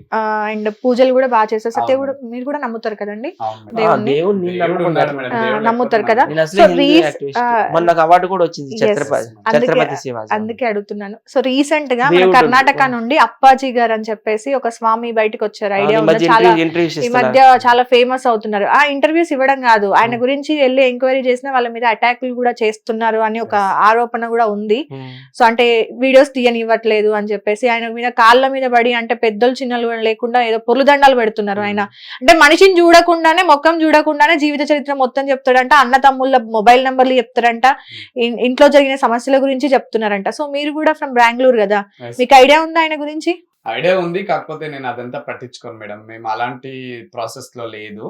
అండ్ పూజలు కూడా బాగా చేస్తారు. సత్య కూడా మీరు కూడా నమ్ముతారు కదండి, నమ్ముతారు కదా.
మనకు అవార్డు కూడా వచ్చింది ఛత్రపతి శివాజీ.
అందుకే అడుగుతున్నాను. సో రీసెంట్ గా మన కర్ణాటక నుండి అప్పాజీ గారు అని చెప్పేసి ఒక స్వామి బయటకు వచ్చారు. ఐడియా ఉంది, చాలా ఈ మధ్య చాలా ఫేమస్ అవుతున్నారు. ఆ ఇంటర్వ్యూస్ ఇవ్వడం కాదు, ఆయన గురించి వెళ్ళి ఎంక్వైరీ చేసిన వాళ్ళ మీద అటాక్లు కూడా చేస్తున్నారు అని ఒక ఆరోపణ కూడా ఉంది. సో అంటే వీడియోస్ తీయనివ్వట్లేదు అని చెప్పేసి ఆయన మీద కాళ్ళ మీద పడి, అంటే పెద్దలు చిన్నలు లేకుండా ఏదో పొర్లుదండాలు పెడుతున్నారు. ఆయన అంటే మనిషిని చూడకుండానే, ముఖం చూడకుండానే జీవిత చరిత్ర మొత్తం చెప్తాడంట, అన్న తమ్ముళ్ళ మొబైల్ నంబర్లు చెప్తారంట, ఇంట్లో జరిగిన సమస్యల గురించి చెప్తున్నారంట. సో మీరు కూడా ఫ్రమ్ బెంగళూరు కదా, మీకు ఐడియా ఉందా ఆయన గురించి?
ఐడియా ఉంది, కాకపోతే నేను అదంతా పట్టించుకోను మేడం. మేము అలాంటి ప్రాసెస్ లో లేదు.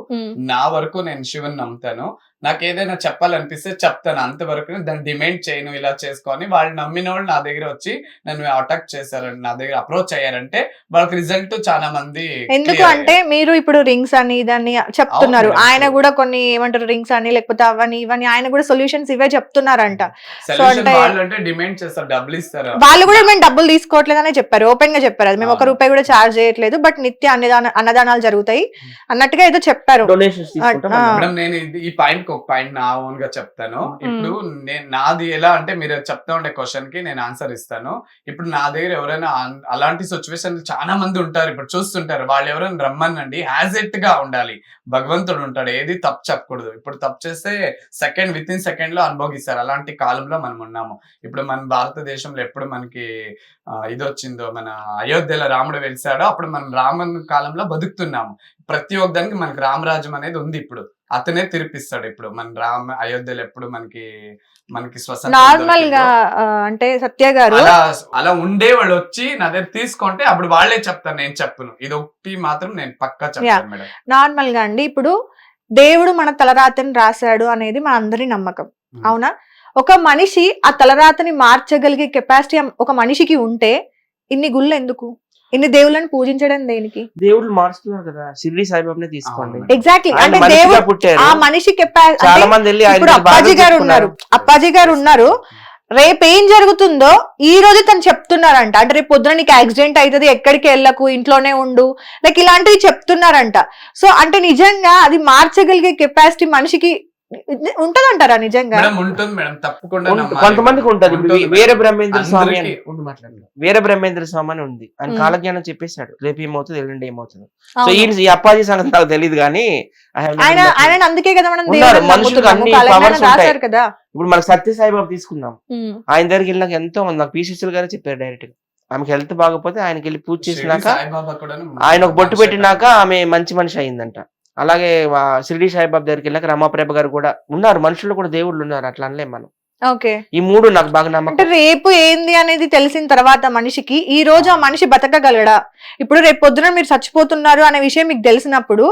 నా వరకు నేను శివుని నమ్ముతాను. నాకు ఏదైనా చెప్పాలనిపిస్తే చెప్తాను, అంతవరకు దాన్ని డిమాండ్ చేయను. ఇలా చేసుకొని వాళ్ళు నమ్మిన వాళ్ళు నా దగ్గర వచ్చి నన్ను అటాక్ చేశారంటే, నా దగ్గర అప్రోచ్ అయ్యారంటే వాళ్ళకి రిజల్ట్ చాలా మంది.
ఎందుకు అంటే మీరు ఇప్పుడు రింగ్స్ అని దాన్ని చెప్తున్నారు, ఆయన కూడా కొన్ని ఏమంటారు రింగ్స్ అని లేకపోతే అవని ఇవని ఆయన కూడా సొల్యూషన్స్ ఇవే చెప్తున్నారంట.
వాళ్ళు అంటే డిమాండ్ చేస్తారు, డబ్బులు ఇస్తారు.
వాళ్ళు కూడా మేము డబ్బులు తీసుకోవట్లేదని చెప్పారు, ఓపెన్ గా చెప్పారు. అది మేము ₹1 కూడా ఛార్జ్ చేయట్లేదు, బట్ నిత్య అన్నదానాలు జరుగుతాయి అన్నట్టుగా ఏదో చెప్పారు.
నేను ఈ పాయింట్ ఒక పాయింట్ నా ఓన్ గా చెప్తాను. ఇప్పుడు నాది ఎలా అంటే, మీరు చెప్తా ఉండే క్వశ్చన్ కి నేను ఆన్సర్ ఇస్తాను. ఇప్పుడు నా దగ్గర ఎవరైనా అలాంటి సిచ్యువేషన్ చాలా మంది ఉంటారు, ఇప్పుడు చూస్తుంటారు. వాళ్ళు ఎవరైనా రమ్మనండి, యాజ్ ఇట్ గా ఉండాలి. భగవంతుడు ఉంటాడు, ఏది తప్పు చెప్పకూడదు. ఇప్పుడు తప్పు చేస్తే విత్ ఇన్ సెకండ్ లో అనుభవిస్తారు. అలాంటి కాలంలో మనం ఉన్నాము. ఇప్పుడు మన భారతదేశంలో ఎప్పుడు మనకి ఇది వచ్చిందో, మన అయోధ్యలో రాముడు వెలిసాడో అప్పుడు మనం రామన్ కాలంలో బతుకుతున్నాము. ప్రతి ఒక్క దానికి మనకి రామరాజ్యం అనేది ఉంది. ఇప్పుడు అతనే తిరిపిస్తాడు. ఇప్పుడు మన అయోధ్యలో ఎప్పుడు మనకి
నార్మల్ గా అంటే సత్య గారు
అలా ఉండే వాళ్ళు వచ్చి నా దగ్గర తీసుకుంటే అప్పుడు వాళ్ళే చెప్తారు, నేను చెప్పను. ఇది ఒకటి మాత్రం నేను పక్కా చెప్తాను మేడం.
నార్మల్ గా అండి, ఇప్పుడు దేవుడు మన తలరాతని రాశాడు అనేది మన అందరి నమ్మకం, అవునా? ఒక మనిషి ఆ తలరాతని మార్చగలిగే కెపాసిటీ ఒక మనిషికి ఉంటే ఇన్ని గుళ్ళు ఎందుకు, ఇన్ని దేవుళ్ళని పూజించడం దేనికి?
దేవుళ్ళు మారుస్తున్నారు కదా, షిరిడి సాయిబాబానే తీసుకోండి.
ఎగ్జాక్ట్లీ, అంటే దేవుడు ఆ మనిషి కెపాసిటీ. ఇప్పుడు అప్పాజీ గారు ఉన్నారు, రేపు ఏం జరుగుతుందో ఈ రోజు తను చెప్తున్నారంట. అంటే రేపు పొద్దున నీకు యాక్సిడెంట్ అవుతుంది, ఎక్కడికి వెళ్ళకు, ఇంట్లోనే ఉండు, లైక్ ఇలాంటివి చెప్తున్నారంట. సో అంటే నిజంగా అది మార్చగలిగే కెపాసిటీ మనిషికి ఉంటదంటారా? నిజంగా
ఉంటుంది మేడం, తప్పకుండా.
కొంతమందికి ఉంటది. వీర బ్రహ్మేంద్ర స్వామి అని ఉంది, ఆయన కాలజ్ఞానం చెప్పేశాడు, రేపు ఏమవుతుంది, ఎల్లుండి ఏమవుతుంది. సో ఈ అప్పాజీ సంగతి నాకు తెలియదు, కానీ
ఆయన అందుకే కదా మనం
మనుషులకు అన్ని పవర్స్ ఉంటాయి కదా. ఇప్పుడు మనకు సత్య సాయిబాబు తీసుకుందాం, ఆయన దగ్గరికి వెళ్ళినాక ఎంతో మంది, నాకు పీసీసీలు గారే చెప్పారు డైరెక్ట్ గా, ఆమెకి హెల్త్ బాగపోతే ఆయనకి వెళ్ళి పూజ చేసినాక, ఆయన ఒక బొట్టు పెట్టినాక ఆమె మంచి మనిషి అయిందంట. అలాగే షిరిడి సాయిబాబా దగ్గరికి వెళ్ళాక రమాప్రభ గారు కూడా ఉన్నారు, మనుషులు కూడా దేవుళ్ళు ఉన్నారు, అట్లా అనలేం మనం.
ఓకే.
ఈ 3 నాకు బాగా
అంటే
నమ్మకం.
రేపు ఏంది అనేది తెలిసిన తర్వాత మనిషికి ఈ రోజు ఆ మనిషి బతకగలడా? ఇప్పుడు రేపు పొద్దున మీరు చచ్చిపోతున్నారు అనే విషయం మీకు తెలిసినప్పుడు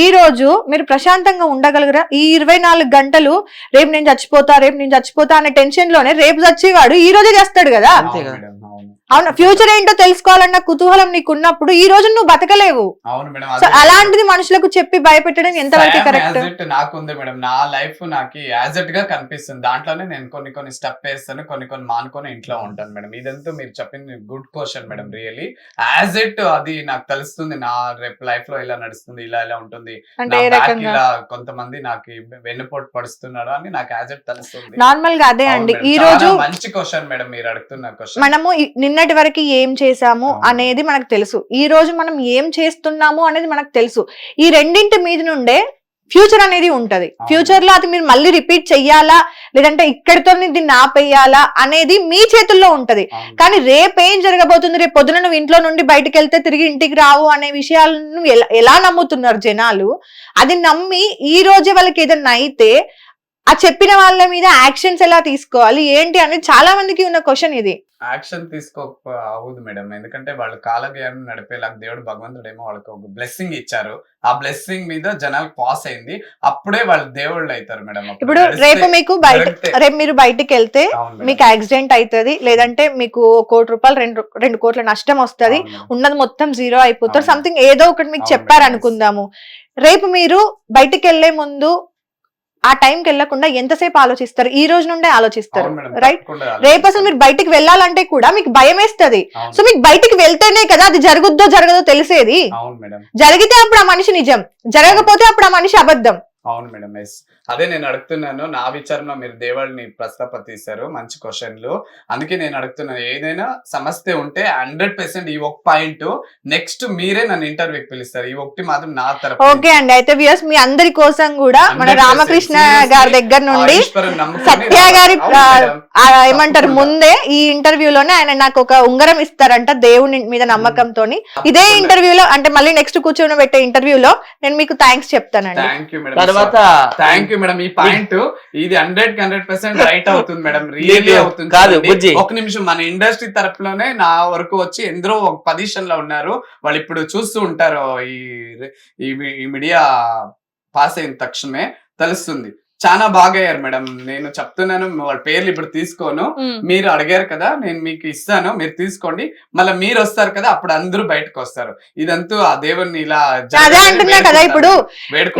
ఈ రోజు మీరు ప్రశాంతంగా ఉండగలగరా? ఈ 24 గంటలు రేపు నేను చచ్చిపోతా అనే టెన్షన్ లోనే రేపు చచ్చేవాడు ఈ రోజే చేస్తాడు కదా.
అంతే
అవును
కదా.
మేడం, అవును.
అవును, ఫ్యూచర్ ఏంటో తెలుసుకోవాలన్న కుతూహలం నీకు ఉన్నప్పుడు ఈ రోజు నువ్వు బతకలేవు.
అవును మేడం.
సో
అదే
అలాంటిది మనుషులకు చెప్పి భయపెట్టడం ఎంతవరకు
Same
కరెక్ట్?
as it నాకు ఉంది మేడం. నా లైఫ్ నాకు యాజ్ ఇట్ గా కనిపిస్తుంది. దాంట్లోనే నేను కొన్ని స్టెప్ వేస్తాను, కొన్ని మానుకొని ఇంట్లో ఉంటాను మేడం. ఇదంతా మీరు చెప్పింది good question madam. Really as it అది నాకు తెలుస్తుంది. నా రేపు లైఫ్ లో ఇలా నడుస్తుంది, ఇలా ఉంటుంది,
అంటే
నా
ఏ
బ్యాక్
రకంగా?
ఇలా కొంతమంది నాకు వెన్నుపోటు పడుస్తున్నాడు అని నాకు యాజ్ ఇట్ తెలుస్తుంది.
నార్మల్ గా అదే
అవును
అండి.
మేడం,
ఈ
చాలా
రోజు
మంచి క్వశ్చన్ మేడం మీరు అడుగుతున్న క్వశ్చన్.
మనము నిన్నటి వరకు ఏం చేసాము
అవును.
అనేది మనకు తెలుసు, ఈ రోజు మనం ఏం చేస్తున్నాము అనేది మనకు తెలుసు. ఈ రెండింటి మీద నుండే ఫ్యూచర్ అనేది ఉంటది.
అవును.
ఫ్యూచర్ లో అది మీరు మళ్ళీ రిపీట్ చెయ్యాలా లేదంటే ఇక్కడితో దీన్ని ఆపేయాలా అనేది మీ చేతుల్లో ఉంటది. కానీ రేపు ఏం జరగబోతుంది, రేపు పొద్దున నువ్వు ఇంట్లో నుండి బయటకు వెళ్తే తిరిగి ఇంటికి రావు అనే విషయాలను ఎలా నమ్ముతున్నారు జనాలు? అది నమ్మి ఈ రోజే వాళ్ళకి ఏదన్నా అయితే ఆ చెప్పిన వాళ్ళ మీద యాక్షన్స్ ఎలా తీసుకోవాలి ఏంటి అనేది చాలా మందికి ఉన్న క్వశ్చన్ ఇది.
యాక్షన్ తీసుకోక అవ్వదు మేడం. ఎందుకంటే వాళ్ళు కాలజ్ఞానం నడిపేలాగా దేవుడు భగవంతుడేమో వాళ్ళకి ఒక బ్లెస్సింగ్ ఇచ్చారు. ఆ బ్లెస్సింగ్ మీద జనాలకు పాస్ అయింది. అప్పుడే వాళ్ళు దేవుళ్ళు అవుతారు మేడం. అప్పుడు
ఇప్పుడు
నడిస్తే-
రేపు మీకు
జరిగితే-
రేపు మీరు బయటికి వెళ్తే
అవును మేడం.
మీకు యాక్సిడెంట్ అవుతుంది, లేదంటే మీకు ₹1,00,000 2 కోట్ల నష్టం వస్తుంది,
అవును మేడం.
ఉన్నది మొత్తం జీరో అయిపోతారు,
అవును.
సంథింగ్ ఏదో ఒకటి మీకు
అవును
చెప్పారు
మేడం.
అనుకుందాము. రేపు మీరు బయటికి వెళ్లే ముందు ఆ టైంకి వెళ్లకుండా ఎంతసేపు ఆలోచిస్తారు? ఈ రోజు నుండే ఆలోచిస్తారు,
అవును మేడం,
రైట్?
తప్పకుండా
రేపు అసలు మీరు బయటికి వెళ్ళాలంటే కూడా మీకు భయం వేస్తుంది.
అవును.
సో మీకు బయటికి వెళ్తేనే కదా అది జరుగుద్దో జరగదో తెలిసేది.
అవును మేడం,
జరిగితే అప్పుడు ఆ మనిషి నిజం, జరగకపోతే అప్పుడు ఆ మనిషి అబద్ధం.
అవును మేడం. ఎస్, అదే నేను అడుగుతున్నాను. నా విచారంలో మీరు దేవుడిని ప్రస్తాపతిస్తారు. మంచి క్వశ్చన్లు. అందుకే నేను అడుగుతున్నాను. ఏదైనా సమస్య ఉంటే 100% ఈ ఒక పాయింట్ నెక్స్ట్ మీరే నన్ను ఇంటర్వ్యూకి పిలుస్తారు. ఈ ఒకటి మాత్రం నా తరపు
ఓకే అండి. అయితే వ్యూయర్స్ మీ అందరి కోసం కూడా మన
100%
రామకృష్ణ
seriously
గారి దగ్గర నుండి సత్య గారి ఏమంటారు ముందే ఈ ఇంటర్వ్యూలోనే ఆయన నాకు ఒక ఉంగరం ఇస్తారంట దేవుని మీద నమ్మకంతో. ఇదే ఇంటర్వ్యూలో అంటే మళ్ళీ నెక్స్ట్ కూర్చొని పెట్టే ఇంటర్వ్యూలో నేను మీకు థ్యాంక్స్ చెప్తానండి.
Thank you madam.
తర్వాత
థ్యాంక్ యూ మేడం. ఈ పాయింట్ ఇది 100% రైట్ అవుతుంది మేడం. రియల్లీ అవుతుంది.
కాదు,
చూడండి.
బుజ్జి.
ఒక నిమిషం, మన ఇండస్ట్రీ తరపులోనే నా వరకు వచ్చి ఎందరో ఒక పొజిషన్ లో ఉన్నారు. వాళ్ళు ఇప్పుడు చూస్తూ ఉంటారు. ఈ మీడియా పాస్ అయిన తక్షణమే తెలుస్తుంది. చాలా బాగా అయ్యారు మేడం. నేను చెప్తున్నాను, వాళ్ళ పేర్లు ఇప్పుడు తీసుకోను. మీరు అడిగారు కదా, నేను మీకు ఇస్తాను, మీరు తీసుకోండి. మళ్ళీ మీరు వస్తారు కదా, అప్పుడు అందరూ బయటకు వస్తారు. ఇదంతా ఆ దేవుణ్ణి ఇలా
అదే అంటున్నా కదా.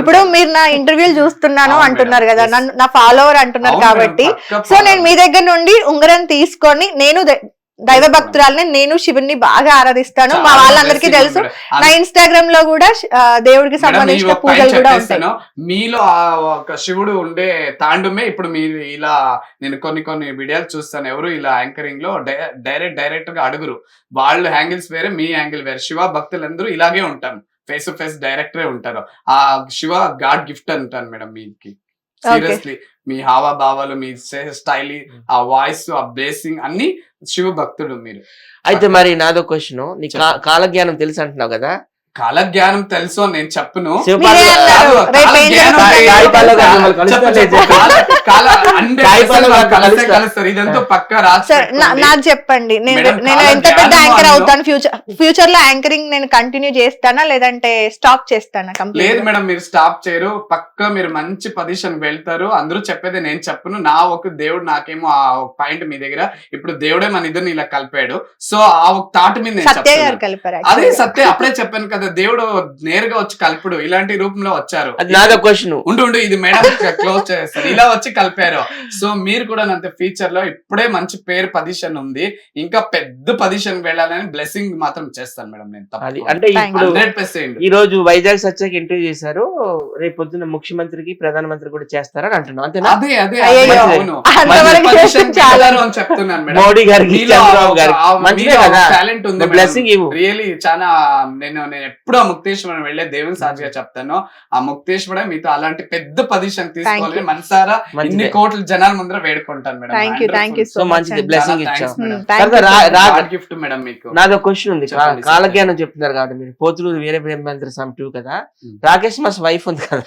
ఇప్పుడు మీరు నా ఇంటర్వ్యూలు చూస్తున్నాను
అవును
అంటున్నారు
మేడం.
కదా,
Yes.
నన్ను నా ఫాలోవర్ అంటున్నారు
అవును మేడం,
కాబట్టి.
పక్కా
సో నేను
follower.
మీ దగ్గర నుండి ఉంగరం తీసుకొని నేను దైవ భక్తురాలని, నేను శివుని బాగా ఆరాధిస్తాను. మా
చాలా
వాళ్ళందరికీ
blessing
తెలుసు.
మేడం.
నా ఇన్స్టాగ్రామ్ లో కూడా దేవుడికి
మేడం,
సంబంధించిన
ఈ ఒక
పూజలు
point
కూడా
చెప్పేస్తాను.
ఉంటాయి.
మీలో ఆ ఒక శివుడు ఉండే తాండమే ఇప్పుడు మీరు ఇలా నేను కొన్ని వీడియోలు చూస్తాను. ఎవరు ఇలా యాంకరింగ్ లో డైరెక్ట్ గా అడుగురు. వాళ్ళు హ్యాంగిల్స్ వేరే, మీ యాంగిల్ వేరే. శివ భక్తులందరూ ఇలాగే ఉంటాను, ఫేస్ టు ఫేస్ డైరెక్టరే ఉంటారు. ఆ శివ గాడ్ గిఫ్ట్ అంటాను మేడం మీకు. సీరియస్లీ మీ హావభావాలు, మీ స్టైల్, ఆ వాయిస్, ఆ బేసింగ్ అన్ని శివ భక్తుడు మీరు.
అయితే మరి నాదో క్వశ్చన్, నీ కాలజ్ఞానం తెలుసు అంటున్నావు కదా,
కాలజ్ఞానం తెలుసు అని నేను చెప్పను.
మీరే అన్నారు, రేపు ఏం
కలుస్తారు. ఇదంతా పక్కా
సార్ నాకు చెప్పండి, నేను ఎంత పెద్ద యాంకర్ అవుతాను ఫ్యూచర్ లో? యాంకరింగ్ నేను కంటిన్యూ చేస్తానా లేదంటే స్టాప్ చేస్తానా?
లేదు మేడం, మీరు స్టాప్ చేయరు. పక్కా మీరు మంచి పొజిషన్ వెళ్తారు. అందరూ చెప్పేది నేను చెప్పను. నా ఒక దేవుడు నాకేమో ఆ ఒక పాయింట్ మీ దగ్గర ఇప్పుడు దేవుడే మన ఇద్దరిని ఇలా కలిపాడు. సో ఆ ఒక థాట్ మీద నేను
సత్య గారు కలిపారు.
అదే సత్య అప్పుడే చెప్పాను కదా, దేవుడు నేరుగా వచ్చి కలుపుడు. ఇలాంటి రూపంలో వచ్చారు.
నాదో క్వశ్చన్
ఉండు ఇది మేడం క్లోజ్ చేస్తారు. ఇలా వచ్చి కలిపారు. సో మీరు కూడా అంత ఫ్యూచర్ లో ఇప్పుడే మంచి పేరు పొజిషన్ ఉంది. ఇంకా పెద్ద పొజిషన్ వెళ్ళాలని బ్లెస్సింగ్ మాత్రం చేస్తాను మేడం నేను.
అది అంటే ఇప్పుడు
100%
ఈ రోజు వైజాగ్ సత్యకి ఇంటర్వ్యూ చేశారు, రేపు పొద్దున్న ముఖ్యమంత్రికి ప్రధానమంత్రి కూడా చేస్తారని అంటున్నాను, అంతేనా?
అదే
అయ్యో,
అవును.
అంతవరకు
పొజిషన్
చాలా
అని చెప్తున్నాను మేడం.
మోడీ గారికి,
మీలో
చంద్రబాబు గారికి
ఆ
మంచిదే కదా,
టాలెంట్ ఉంది.
బ్లెస్సింగ్ ఇవ్వు.
రియలీ చాలా నేను ఎప్పుడు ఆ ముక్తేశ్వరం వెళ్లే దేవుని సాక్షిగా చెప్తాను. ఆ ముక్తేశ్వరం మీతో అలాంటి పెద్ద పొజిషన్ తీసుకోవాలని మనసారా ఇన్ని కోట్ల జనాల ముందర వేడుకుంటాను మేడం.
థ్యాంక్ యూ
సో మంచిది, బ్లెస్సింగ్ ఇచ్చాం.
గిఫ్ట్ మేడం మీకు.
నాదో క్వశ్చన్ ఉంది.
చెప్పండి,
కాలజ్ఞానం చెప్తున్నారు కాబట్టి మీరు పోతులూరు వీర బ్రహ్మేంద్ర స్వామి 2 కదా, రాకేష్ మాస్ వైఫ్ ఉంది కదా,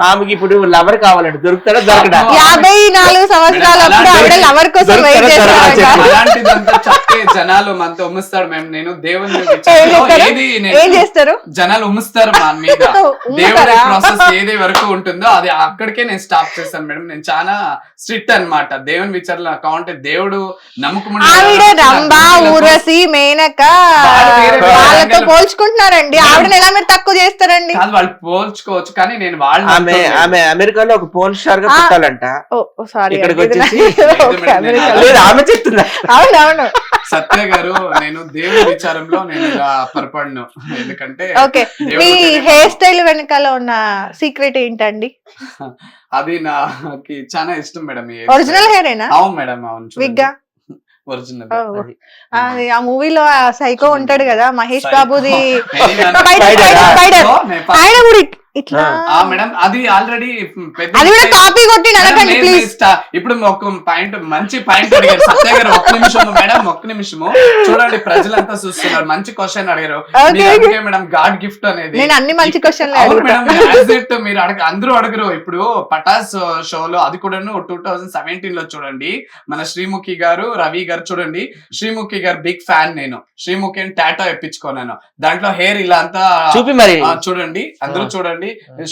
ఆమెకి ఇప్పుడు లవర్ కావాలంటే దొరుకుతాడా దొరకడా?
54 సంవత్సరాలు అప్పుడు ఆవిడ లవర్ కోసం వెయిట్ చేస్తారంట.
అలాంటిదంతా చెప్తే జనాలు మనతో ఉమ్మిస్తాడు మేము. నేను దేవుని
ఏం
విచారణలో
చేస్తారు?
ఏది
ఏం చేస్తారు?
జనాలు ఉమ్మిస్తారు మన మీద. దేవుడి ప్రాసెస్ ఏది వరకు ఉంటుందో అది అక్కడికే నేను స్టాప్ చేస్తాను మేడం. నేను చాలా స్ట్రిక్ట్ అన్నమాట దేవుని విచారణ అకౌంట్. దేవుడు నమ్మకం
ఆవిడ రంభా, ఊర్వశి, మేనక వాళ్ళతో పోల్చుకుంటున్నారండి. ఆవిడని ఎలా మీరు తక్కువ చేస్తారండి?
కాదు, వాళ్ళు పోల్చుకోవచ్చు కానీ నేను వాళ్ళు
ఆమె అమెరికాలో ఒక పోర్న్ స్టార్ గా పుట్టాలంట.
సారీ,
ఇక్కడికి వచ్చేసి
లేదు,
లేదు ఆమె చెప్తుందా?
అవునవును.
సత్య గారు, నేను దేవుడి విచారంలో నేను ఇలా పొరపడను. ఎందుకంటే
ఓకే, మీ హెయిర్ స్టైల్ వెనకాల ఉన్న సీక్రెట్ ఏంటండి?
అది నాకు చాలా ఇష్టం మేడం.
ఒరిజినల్ హెయిర్ ఏనా?
అవును మేడం, అవును.
విగ్గా
ఒరిజినల్.
ఆ మూవీలో సైకో ఉంటాడు కదా, మహేష్ బాబుది
Spider.
ఆయన కూడా ఇట్లా.
మేడం అది ఆల్రెడీ
అది కూడా కాపీ కొట్టి అనకండి ప్లీజ్.
ఇప్పుడు ఒక పాయింట్, మంచి పాయింట్ అడిగారు సత్య గారు. ఒక్క నిమిషము మేడం, ఒక్క నిమిషము చూడండి, ప్రజలంతా చూస్తున్నారు. మంచి క్వశ్చన్ అడిగారు మేడం. గాడ్ గిఫ్ట్ అనేది
నేను అన్ని మంచి క్వశ్చన్లు
మేడం. మీరు అందరూ అడగరు. ఇప్పుడు పటాస్ షోలో అది కూడాను 2017 లో చూడండి, మన శ్రీముఖి గారు, రవి గారు చూడండి. శ్రీముఖి గారు బిగ్ ఫ్యాన్. నేను శ్రీముఖి అని టాటో ఇప్పించుకున్నాను. దాంట్లో హెయిర్ ఇలా అంతా
చూపి మరి
చూడండి, అందరూ చూడండి.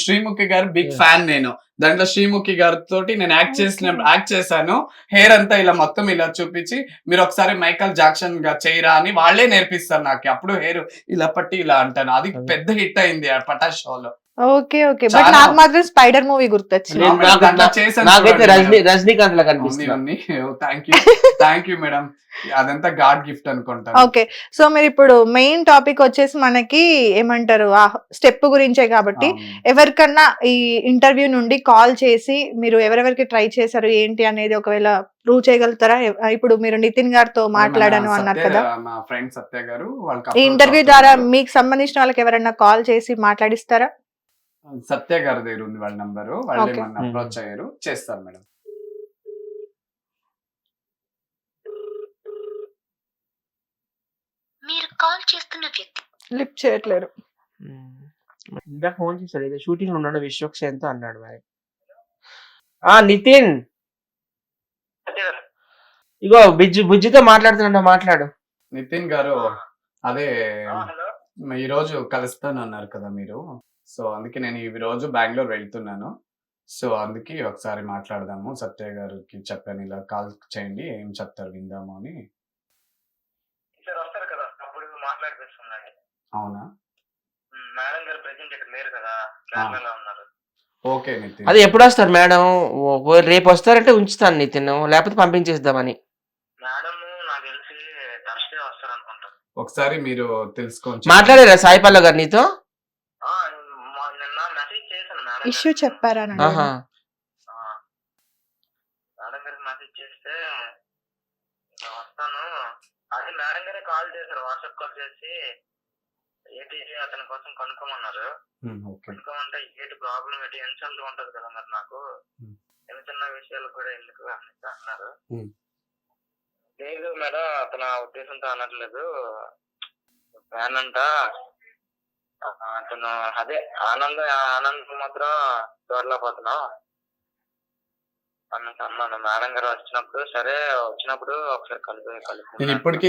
శ్రీముఖి గారు బిగ్ ఫ్యాన్. నేను దాంట్లో శ్రీముఖి గారితో నేను యాక్ట్ చేశాను. హెయిర్ అంతా ఇలా మొత్తం ఇలా చూపించి, మీరు ఒకసారి మైకల్ జాక్సన్ గా చేయరా అని వాళ్ళే నేర్పిస్తారు నాకు. అప్పుడు హెయిర్ ఇలా పట్టి ఇలా అంటాను. అది పెద్ద హిట్ అయింది ఆ పటాస్ షోలో.
ఓకే ఓకే, బట్ నాకు మాత్రం స్పైడర్ మూవీ గుర్తొచ్చింది.
నాకైతే రజనీకాంత్ లా కనిపిస్తుంది.
Thank you madam. అదంతా గాడ్ గిఫ్ట్ అనుకుంటాను.
ఓకే, సో మీరు ఇప్పుడు మెయిన్ టాపిక్ వచ్చేసి మనకి ఏమంటారు, ఆ స్టెప్ గురించే కాబట్టి ఎవరికన్నా ఈ ఇంటర్వ్యూ నుండి కాల్ చేసి మీరు ఎవరెవరికి ట్రై చేశారు ఏంటి అనేది ఒకవేళ ప్రూవ్ చేయగలుగుతారా? ఇప్పుడు మీరు నితిన్ గారితో మాట్లాడాను అన్నారు కదా,
మా ఫ్రెండ్ సత్య గారు,
ఈ ఇంటర్వ్యూ ద్వారా మీకు సంబంధించిన వాళ్ళకి ఎవరైనా కాల్ చేసి మాట్లాడిస్తారా?
సత్య గారి దగ్గర ఉంది వాళ్ళ నంబరు. వాళ్ళు ఏమన్నా అప్రోచ్ అయ్యారు, చేస్తారు మేడం.
మీరు కాల్ చేస్తున్న వ్యక్తి
లిఫ్ట్ చేయట్లేరు.
ఇందాక ఫోన్ చేశాడు, ఏదో షూటింగ్ లో ఉన్నాడు విశ్వక్సేన్తో అన్నాడు మరి. నితిన్, ఇగో బుజ్జితో మాట్లాడుతున్నా, మాట్లాడు.
నితిన్ గారు, అదే ఈ రోజు కలుస్తాను అన్నారు కదా మీరు. సో అందుకే నేను ఈ రోజు బెంగళూరు వెళ్తున్నాను. సో అందుకే ఒకసారి మాట్లాడదాము. సత్య గారికి చెప్పాను ఇలా కాల్ చేయండి, ఏం చెప్తారు విందాము అని.
వస్తారు కదా, అప్పుడు మాట్లాడిపిస్తున్నాను.
అవునా
మేడం గారు ప్రెసెంట్ ఇక్కడ లేరు కదా, కేరళలో ఉన్నారు.
ఓకే నితిన్,
అది ఎప్పుడు వస్తారు మేడం? రేపు వస్తారంటే ఉంచుతాను నితిన్, లేకపోతే పంపించేద్దామని.
మేడం నాకు తెలిసి థర్స్డే వస్తారు అనుకుంటారు.
ఒకసారి మీరు తెలుసుకోండి.
మాట్లాడారా సాయిపల్ల గారు నీతో?
నిన్న మెసేజ్ చేశాను మేడం.
ఇష్యూ చెప్పారా?
మేడం గారికి మెసేజ్ చేస్తే వస్తాను అది మేడం గారే కాల్ చేశారు, వాట్సాప్ కాల్ చేసి ఏంటి అతని కోసం కనుక్కోమన్నారు. కనుక్కోమంటే ఏంటి ప్రాబ్లం, ఏంటి ఇన్సల్ట్ ఉంటది కదా మరి నాకు, చిన్న చిన్న విషయాలు కూడా ఎందుకు అన్నారు. లేదు మేడం, అతను ఉద్దేశంతో అనట్లేదు, ఫ్యాన్ అంట అతను, అదే ఆనందం మాత్రం చూడలేకపోతున్నాం అన్నాను. మేడం గారు వచ్చినప్పుడు, సరే వచ్చినప్పుడు ఒకసారి కలిపి
నేను ఇప్పటికీ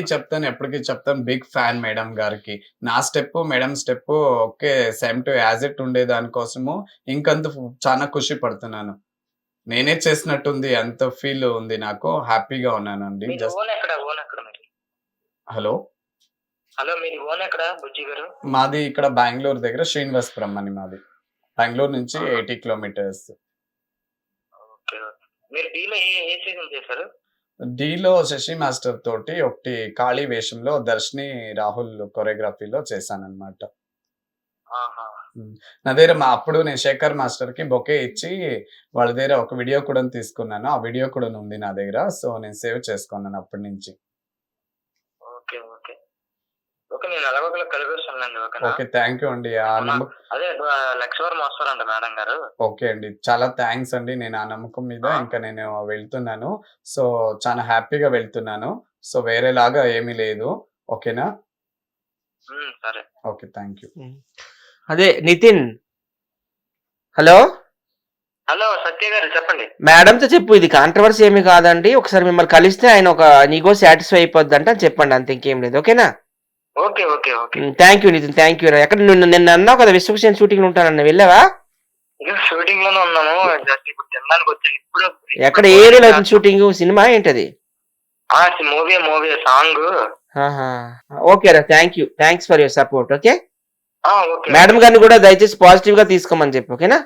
చెప్తాను బిగ్ ఫ్యాన్ మేడం గారికి. నా step madam step okay same to as it ఉండే దానికోసము ఇంకంత చాలా ఖుషి పడుతున్నాను. నేనే చేసినట్టుంది, అంత ఫీల్ ఉంది నాకు, హ్యాపీగా ఉన్నానండి.
హలో, మీరు ఓన్ ఎక్కడ బుజ్జి గారు?
మాది ఇక్కడ బెంగళూరు దగ్గర శ్రీనివాసపురం అని మాది. బెంగళూరు నుంచి 80 కిలోమీటర్స్.
మీరు డీలో ఏ సీజన్ చేశారు?
డీలో శశి మాస్టర్ తోటి ఒకటి కాళీ వేషంలో దర్శిని రాహుల్ కొరియోగ్రఫీలో చేశానన్నమాట. నా దగ్గర అప్పుడు నేను శేఖర్ మాస్టర్ కి బొకే ఇచ్చి వాళ్ళ దగ్గర ఒక వీడియో కూడా తీసుకున్నాను. ఆ వీడియో కూడా ఉంది నా దగ్గర. సో నేను సేవ్ చేసుకున్నాను అప్పటి నుంచి. ఓకే, థ్యాంక్ యూ అండి. ఆ నమ్మకం,
అదే లక్ష్మీవారం వస్తారంట మేడం గారు.
ఓకే అండి, చాలా థ్యాంక్స్ అండి. నేను ఆ నమ్మకం మీద ఇంకా నేను వెళ్తున్నాను. సో చాలా హ్యాపీగా వెళ్తున్నాను. సో వేరేలాగా ఏమీ లేదు. ఓకేనా?
సరే,
ఓకే, థ్యాంక్ యూ.
అదే నితిన్, హలో
హలో సత్య గారు చెప్పండి.
మేడంతో చెప్పు, ఇది కాంట్రవర్సీ ఏమీ కాదండి, ఒకసారి మిమ్మల్ని కలిస్తే ఆయన ఒక నీగో సాటిస్ఫై అయిపోద్ది అంటే అని చెప్పండి, అంత ఇంకేం లేదు. ఓకేనా?
Okay okay okay.
Thank you Nitin, thank you. ఎక్కడ నిన్న అన్నావు కదా విశ్వక్సేన్ షూటింగ్ ఉంటానన్న, వెళ్ళావా?
ఇంకా షూటింగ్ లోనే ఉన్నాము, జస్ట్ ఇప్పుడు తినడానికి వచ్చాను ఇప్పుడు.
ఎక్కడ ఏ ఏరియాలో అవుతుంది షూటింగ్? సినిమా ఏంటది?
Movie song.
ఓకే రా, thank you, thanks for your support. Okay,
okay
madam గారిని కూడా దయచేసి పాజిటివ్ గా తీసుకోమని చెప్పు. ఓకేనా?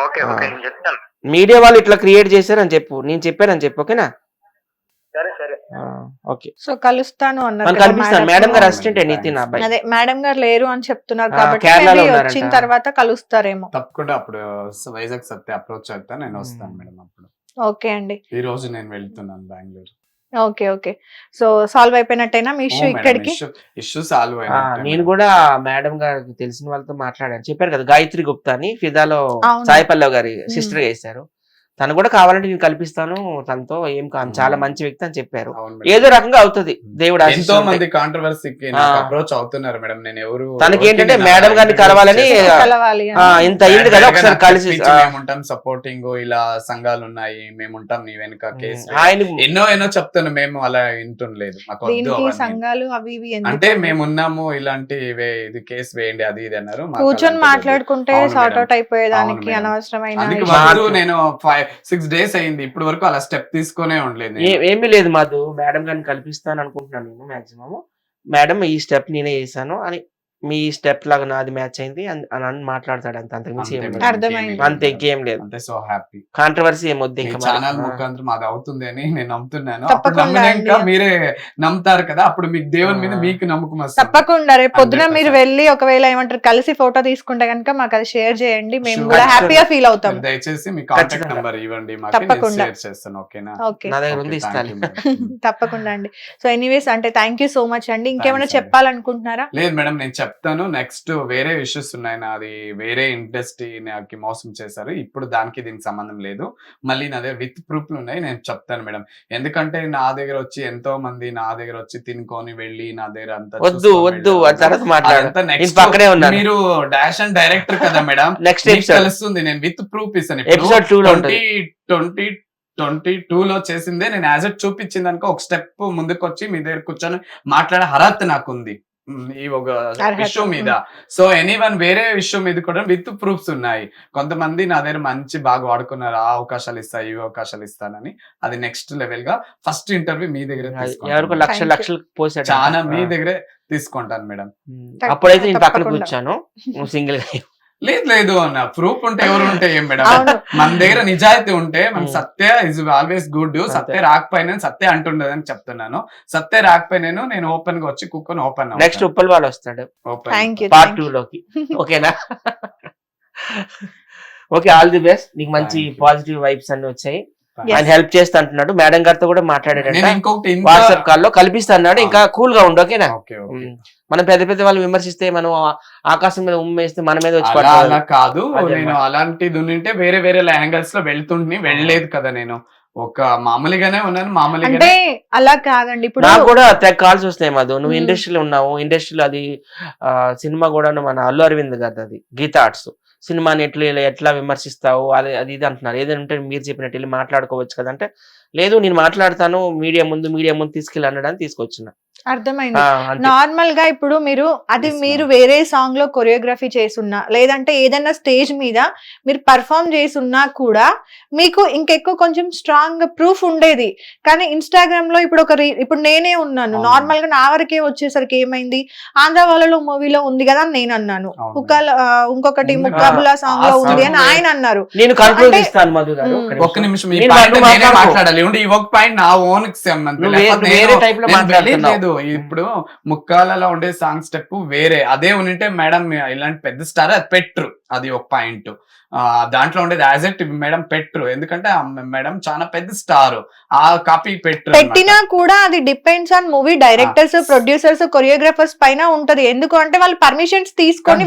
ఓకే ఓకే నేను చెప్తాను.
మీడియా వాళ్ళు ఇట్లా క్రియేట్ చేశారని చెప్పు, నేను చెప్పానని చెప్పు. ఓకేనా?
సరే సరే.
ఓకే.
సో కలుస్తాను అన్నారు
మనం
కదా
కనిపిస్తాను.
మేడం.
మేడం గారు అసిస్టెంట్ నితిన్ అబ్బాయి.
అదే మేడం గారు లేరు అని చెప్తున్నారు కాబట్టి
కేరళలో
maybe
ఉన్నారంట.
వచ్చిన తర్వాత కలుస్తారేమో.
తప్పకుండా అప్పుడు వైజాగ్ సత్య అప్రోచ్ అవుతా, నేను వస్తాను మేడం. అప్పుడు
ఓకే అండి,
ఈ రోజు నేను వెళ్తున్నాను Bengaluru.
Okay okay. So solve అయిపోయినట్టేనా మీ ఇష్యూ ఇక్కడికి?
ఇష్యూ సాల్వ్
నేను కూడా మేడం గారికి తెలిసిన వాళ్ళతో మాట్లాడాను. చెప్పారు కదా గాయత్రి గుప్తా అని ఫిదాలో
అవును.
సాయి పల్లవ్ గారి సిస్టర్ చేశారు. తను కూడా కావాలంటే నేను కల్పిస్తాను, తనతో ఏం కాదు, చాలా మంచి వ్యక్తి అని చెప్పారు. ఏదో రకంగా అవుతుంది, దేవుడు
ఎంతో
ఆశీస్సులు
మంది
ఉంటాయి.
కాంట్రవర్సీకి అప్రోచ్ అవుతున్నారు మేడం. నేను ఎవరు
తనకి ఏంటంటే మేడం గారిని కలవాలని
కలవాలి
ఇంత అయింది కదా, ఒకసారి కలిసి
మేముంటాం సపోర్టింగ్, ఇలా సంఘాలు ఉన్నాయి, మేముంటాం నీ వెనుక కేసు
ఆయన
ఎన్నో చెప్తాను. మేము అలా వింటుండలేదు, మాకు వద్దు
దీనికి
అవన్నీ.
సంఘాలు అవి ఇవి ఎందుకు?
అంటే మేమున్నాము, ఇలాంటి ఇది కేసు వేయండి అది ఇది అన్నారు. మాకు
కూర్చొని
అలాంటిది
మాట్లాడుకుంటే
అవును
సార్ట్
మేడం.
అవుట్ అయిపోయేదానికి
అవును మేడం.
అనవసరమైన
అందుకే
issues.
వద్దు, నేను 5-6 days అయింది ఇప్పుడు వరకు అలా స్టెప్ తీసుకునే ఉండలేదు నేను.
ఏమీ లేదు మధు, మేడం గారిని కల్పిస్తాను అనుకుంటున్నాను నేను మాక్సిమం. మేడం ఈ స్టెప్ నేనే చేశాను అని, మీ స్టెప్ లాగా నాది మ్యాచ్ అయింది అని మాట్లాడతాడు, అంత అంతకుమించి ఏం లేదు.
అర్థమైంది.
అంతే, ఇంకేం లేదు.
అంతే. So happy.
కాంట్రవర్సీ ఏమొద్దు ఇంకా.
ఛానల్ ముఖాంతరం అది అవుతుంది అని నేను నమ్ముతున్నాను. అప్పుడు
తప్పకుండా
నమ్మినాక
అండి.
మీరే నమ్ముతారు కదా, అప్పుడు మీకు దేవుని మీద మీకు నమ్మకం వస్తుంది.
తప్పకుండా రేపు పొద్దున
100%.
మీరు వెళ్ళి ఒకవేళ ఏమంటారు కలిసి ఫోటో తీసుకుంటే కనుక మాకు అది షేర్ చేయండి, మేము
Sure.
కూడా
Sure.
హ్యాపీగా ఫీల్ అవుతాం.
దయచేసి మీ కాంటాక్ట్
ఖచ్చితంగా.
నెంబర్ ఇవ్వండి, మాకు
తప్పకుండా.
షేర్ చేస్తాను. ఓకేనా?
ఓకే,
నా దగ్గర ఉంది,
Okay,
ఇస్తాను.
thank you, madam.
తప్పకుండా అండి. సో ఎనీవేస్ అంటే థ్యాంక్ యూ సో మచ్ అండి. ఇంకేమైనా
Thanks అండి.
చెప్పాలనుకుంటున్నారా?
లేదు మేడం, నేను చెప్తాను. నెక్స్ట్ వేరే ఇష్యూస్ ఉన్నాయి, నాది వేరే ఇండస్ట్రీ నాకు మోసం చేశారు. ఇప్పుడు దానికి దీనికి సంబంధం లేదు. మళ్ళీ నా దగ్గర విత్ ప్రూఫ్లు ఉన్నాయి, నేను చెప్తాను మేడం. ఎందుకంటే నా దగ్గర వచ్చి ఎంతో మంది నా దగ్గర వచ్చి తినుకొని వెళ్ళి నా దగ్గర అంతా
వద్దు వద్దు, ఆ తర్వాత మాట్లాడు.
అదంతా
నేను
next.
పక్కనే ఉన్నాను.
మీరు డాష్ అండ్ డైరెక్టర్ కదా మేడం,
నెక్స్ట్
మీకు
ఎపిసోడ్
తెలుస్తుంది. నేను విత్ ప్రూఫ్ ఇస్తాను.
ఎపిసోడ్ 2 లో ఉంటుంది.
2022 లో చేసిందే నేను యాజ్ ఇట్ చూపించింది అనుకో, ఒక స్టెప్ ముందుకు వచ్చి మీ దగ్గర కూర్చొని మాట్లాడే అర్హత నాకుంది ఈ ఒక
అర్హత.
ఇష్యూ మీద. సో ఎనీవన్ వేరే ఇష్యూ మీద కూడా విత్ ప్రూఫ్స్ ఉన్నాయి. కొంతమంది నా దగ్గర మంచి బాగా వాడుకున్నారు, ఆ అవకాశాలు ఇస్తా ఈ అవకాశాలు ఇస్తానని. అది నెక్స్ట్ లెవెల్ గా ఫస్ట్ ఇంటర్వ్యూ మీ దగ్గర
ఎవరికో లక్షలు
Thank you.
లక్షలు పోసాడు.
చాలా మీ దగ్గరే తీసుకుంటాను మేడం.
అప్పుడైతే నేను పక్కన
తప్పకుండా.
కూర్చాను, నువ్వు సింగిల్ గా.
లేదు అన్న, ప్రూఫ్ ఉంటే ఎవరు ఉంటే ఏం మేడం.
అవును.
మన దగ్గర నిజాయితీ ఉంటే మన
Hmm.
Satya is always good.
అంతే.
సత్య రాకపోయినా సత్య అంటుండదని చెప్తున్నాను. సత్య రాకపోయినా నేను ఓపెన్ గా వచ్చి కూర్చొని ఓపెన్
నెక్స్ట్ ఉప్పల్ వాళ్ళు వస్తాడు
థ్యాంక్ యూ.
పార్ట్ 2 లోకి. ఓకేనా? Okay, all the best. నీకు మంచి
Thank you.
పాజిటివ్ వైబ్స్ అన్ని వచ్చాయి.
Yes.
ఆయన హెల్ప్ చేస్తా అంటున్నాడు, మేడం గారితో కూడా మాట్లాడాడంట.
నేను ఇంకొకటి
వాట్సాప్ కాల్ లో కల్పిస్తా అన్నాడు. ఇంకా కూల్ గా ఉండు. ఓకేనా?
ఓకే
మనం పెద్ద పెద్ద వాళ్ళు విమర్శిస్తే, మనం ఆకాశం మీద ఉమ్మేస్తే మన మీద వచ్చి
అలా
పడతారు.
కాదు.
అదే
నేను
అన్నమాట.
అలాంటిది ఉంటే వేరే వేరే యాంగిల్స్ లో వెళ్ళలేదు కదా. నేను ఒక మామూలుగానే ఉన్నాను,
అంటే
మామూలుగానే.
అలా కాదండి ఇప్పుడు
నాకు కూడా కాల్స్ వస్తాయి మధు, నువ్వు
Hmm.
ఇండస్ట్రీలో ఉన్నావు. ఇండస్ట్రీలో అది సినిమా కూడా మన అల్లు అరవింద్ గారు, అది గీతా ఆర్ట్స్ సినిమాని ఎట్లా విమర్శిస్తావు, అది అది ఇది అంటున్నారు. ఏదంటే మీరు చెప్పినట్టు వెళ్ళి మాట్లాడుకోవచ్చు కదా అంటే, లేదు నేను మాట్లాడతాను, మీడియా ముందు తీసుకెళ్ళి అనడానికి తీసుకొచ్చిన.
అర్థమైంది.
అంతే.
నార్మల్ గా ఇప్పుడు మీరు అది
Yes,
మీరు
ma'am.
వేరే సాంగ్ లో కొరియోగ్రఫీ చేసున్నా, లేదంటే ఏదైనా స్టేజ్ మీద మీరు పర్ఫామ్ చేసున్నా కూడా మీకు ఇంకెక్కువ కొంచెం స్ట్రాంగ్ ప్రూఫ్ ఉండేది. కానీ ఇన్స్టాగ్రామ్ లో ఇప్పుడు ఇప్పుడు నేనే ఉన్నాను,
అవును.
నార్మల్ గా నా వరకే వచ్చేసరికి ఏమైంది, ఆంధ్ర వాళ్ళలో మూవీలో ఉంది కదా అని నేను అన్నాను,
అవును.
ఇంకొకటి
ఉంది.
ముక్కాబులా సాంగ్ లో
ఆ
ఉంది అని
song
ఆయన అన్నారు.
నేను కంక్లూడ్
అంటే-
ఇస్తాను మధు గారు.
Hmm.
ఒక్క నిమిషం, ఈ
నేను
పాయింట్
నువ్వు
నేనే
మాట్లాడుకో.
మాట్లాడాలి. ఈ ఒక పాయింట్ నా ఓన్ కి సంబంధం.
నువ్వు
లేకపోతే
వేరే
నేను-
type లో
నేను
మాట్లాడుతున్నావు.
లేదు. ఇప్పుడు ముక్కాలలో ఉండే సాంగ్ స్టెప్ వేరే, అదే ఉంటే మేడం ఇలాంటి పెద్ద స్టార్ అది పెట్టరు. అది ఒక పాయింట్. దాంట్లో ఉండేది యాజ్ ఎట్ మేడం పెట్టరు, ఎందుకంటే మేడం చాలా పెద్ద స్టార్, ఆ కాపీ పెట్టరు
పెట్టినా కూడా అది depends on movie directors, producers, choreographers పైన ఉంటది. ఎందుకు అంటే వాళ్ళు పర్మిషన్స్ తీసుకొని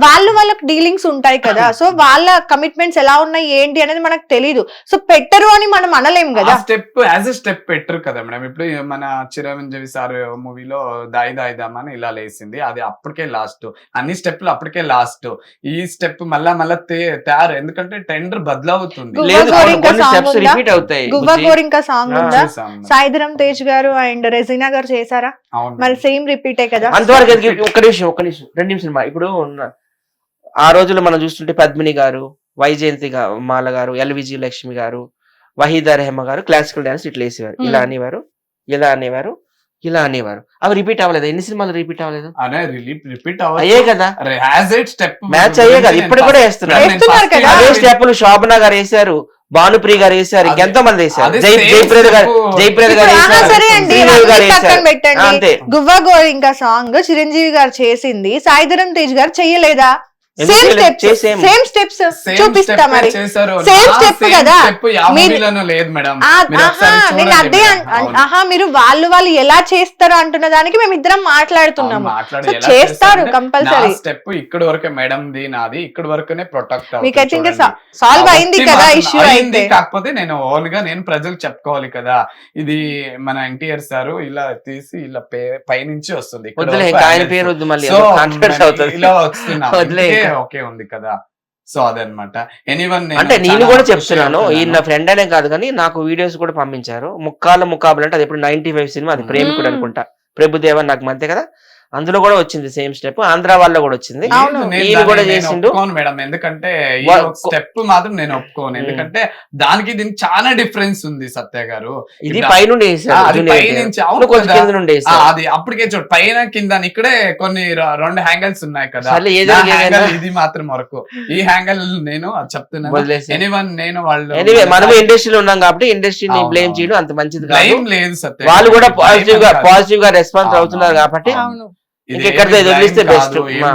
వాళ్ళు వాళ్ళకి డీలింగ్స్ ఉంటాయి కదా. సో వాళ్ళ కమిట్మెంట్స్ ఎలా ఉన్నాయి ఏంటి అనేది మనకు తెలియదు. సో పెట్టరు అని మనం అనలేం కదా.
స్టెప్ యాజ్ ఎ స్టెప్ పెట్టరు కదా మేడం. ఇప్పుడు మన చిరంజీవి సార్ మూవీలో దాయి దాయి దామని ఇలా లేసింది, అది అప్పటికే లాస్ట్, అన్ని స్టెప్లు అప్పటికే లాస్ట్. ఈ స్టెప్ మళ్ళా తయారు, ఎందుకంటే టెండర్ బదలవుతుంది.
గువ్వ గోరింక సాంగ్ ఉందా, సాయిధరం తేజ్ గారు అండ్ రెజినా గారు చేశారా? మరి సేమ్ రిపీటే కదా.
అంతవరకు ఒక్క నిమిషం 2 నిమిషం. ఇప్పుడు ఆ రోజుల్లో మనం చూస్తుంటే పద్మిని గారు, వైజయంతి మాల గారు, ఎల్విజి లక్ష్మి గారు, వహీదా రెహమా గారు క్లాసికల్ డాన్స్ ఇట్లా వేసేవారు. ఇలా అనేవారు, ఇలా అనేవారు, ఇలా అనేవారు. అవి రిపీట్ అవ్వలేదు. ఎన్ని సినిమాలు రిపీట్ అవ్వలేదు?
రిపీట్
అయ్యే కదా, మ్యాచ్ అయ్యే కదా. ఇప్పుడు కూడా వేస్తున్నారు కదా అదే స్టెప్పులు. శోభనా గారు వేశారు, భానుప్రియ గారు వేశారు, ఎంతో మంది వేశారు, జయప్రద గారు
సరే అండి పక్కన పెట్టండి. గువ్వ గోరింక సాంగ్ చిరంజీవి గారు చేసింది, సాయిధరం తేజ్ గారు చెయ్యలేదా? సేమ్ స్టెప్స్ చూపిస్తా మరి. సేమ్ స్టెప్ కదా. నేను అదే మీరు వాళ్ళు ఎలా చేస్తారు అంటున్న దానికి మేము ఇద్దరం మాట్లాడుతున్నాము. చేస్తారు కంపల్సరీ.
స్టెప్ ఇక్కడ వరకే మేడం ది, నాది ఇక్కడ వరకునే ప్రొటెక్ట్.
మీకైతే ఇంకా సాల్వ్ అయింది కదా ఇష్యూ అయితే.
కాకపోతే నేను ఓన్ గా నేను ప్రజలకు చెప్పుకోవాలి కదా, ఇది మన ఎన్టీఆర్ సార్ ఇలా తీసి ఇలా పైనుంచి వస్తుంది, ఇలా వస్తున్నా ఓకే ఉంది కదా. సో అదనమాట.
అంటే నేను కూడా చెప్తున్నాను, ఈయన ఫ్రెండ్ అనే కాదు కానీ నాకు వీడియోస్ కూడా పంపించారు. ముక్కాబులు అంటే అది ఇప్పుడు 95 సినిమా, అది ప్రేమికుడు అనుకుంటా, ప్రభుదేవ నాకు అంతే కదా. అందులో కూడా వచ్చింది సేమ్ స్టెప్, ఆంధ్ర వాళ్ళలో కూడా వచ్చింది, ఈయన కూడా చేసిండు
మేడం. ఎందుకంటే స్టెప్ మాత్రం నేను ఒప్పుకోను, ఎందుకంటే దానికి దీనికి చాలా డిఫరెన్స్ ఉంది సత్య గారు.
ఇది పైనుండి
అది అప్పటికే చూడు, పైన కింద ఇక్కడే కొన్ని 2 హ్యాంగిల్స్ ఉన్నాయి కదా. ఇది మాత్రం వరకు ఈ హ్యాంగిల్ నేను చెప్తున్నాను. నేను వాళ్ళు
మనం ఇండస్ట్రీలో ఉన్నాం కాబట్టి ఇండస్ట్రీని బ్లేమ్ చేయడం అంత మంచిది కాదు.
లేదు సత్య,
వాళ్ళు కూడా పాజిటివ్ గా రెస్పాన్స్ అవుతున్నారు కాబట్టి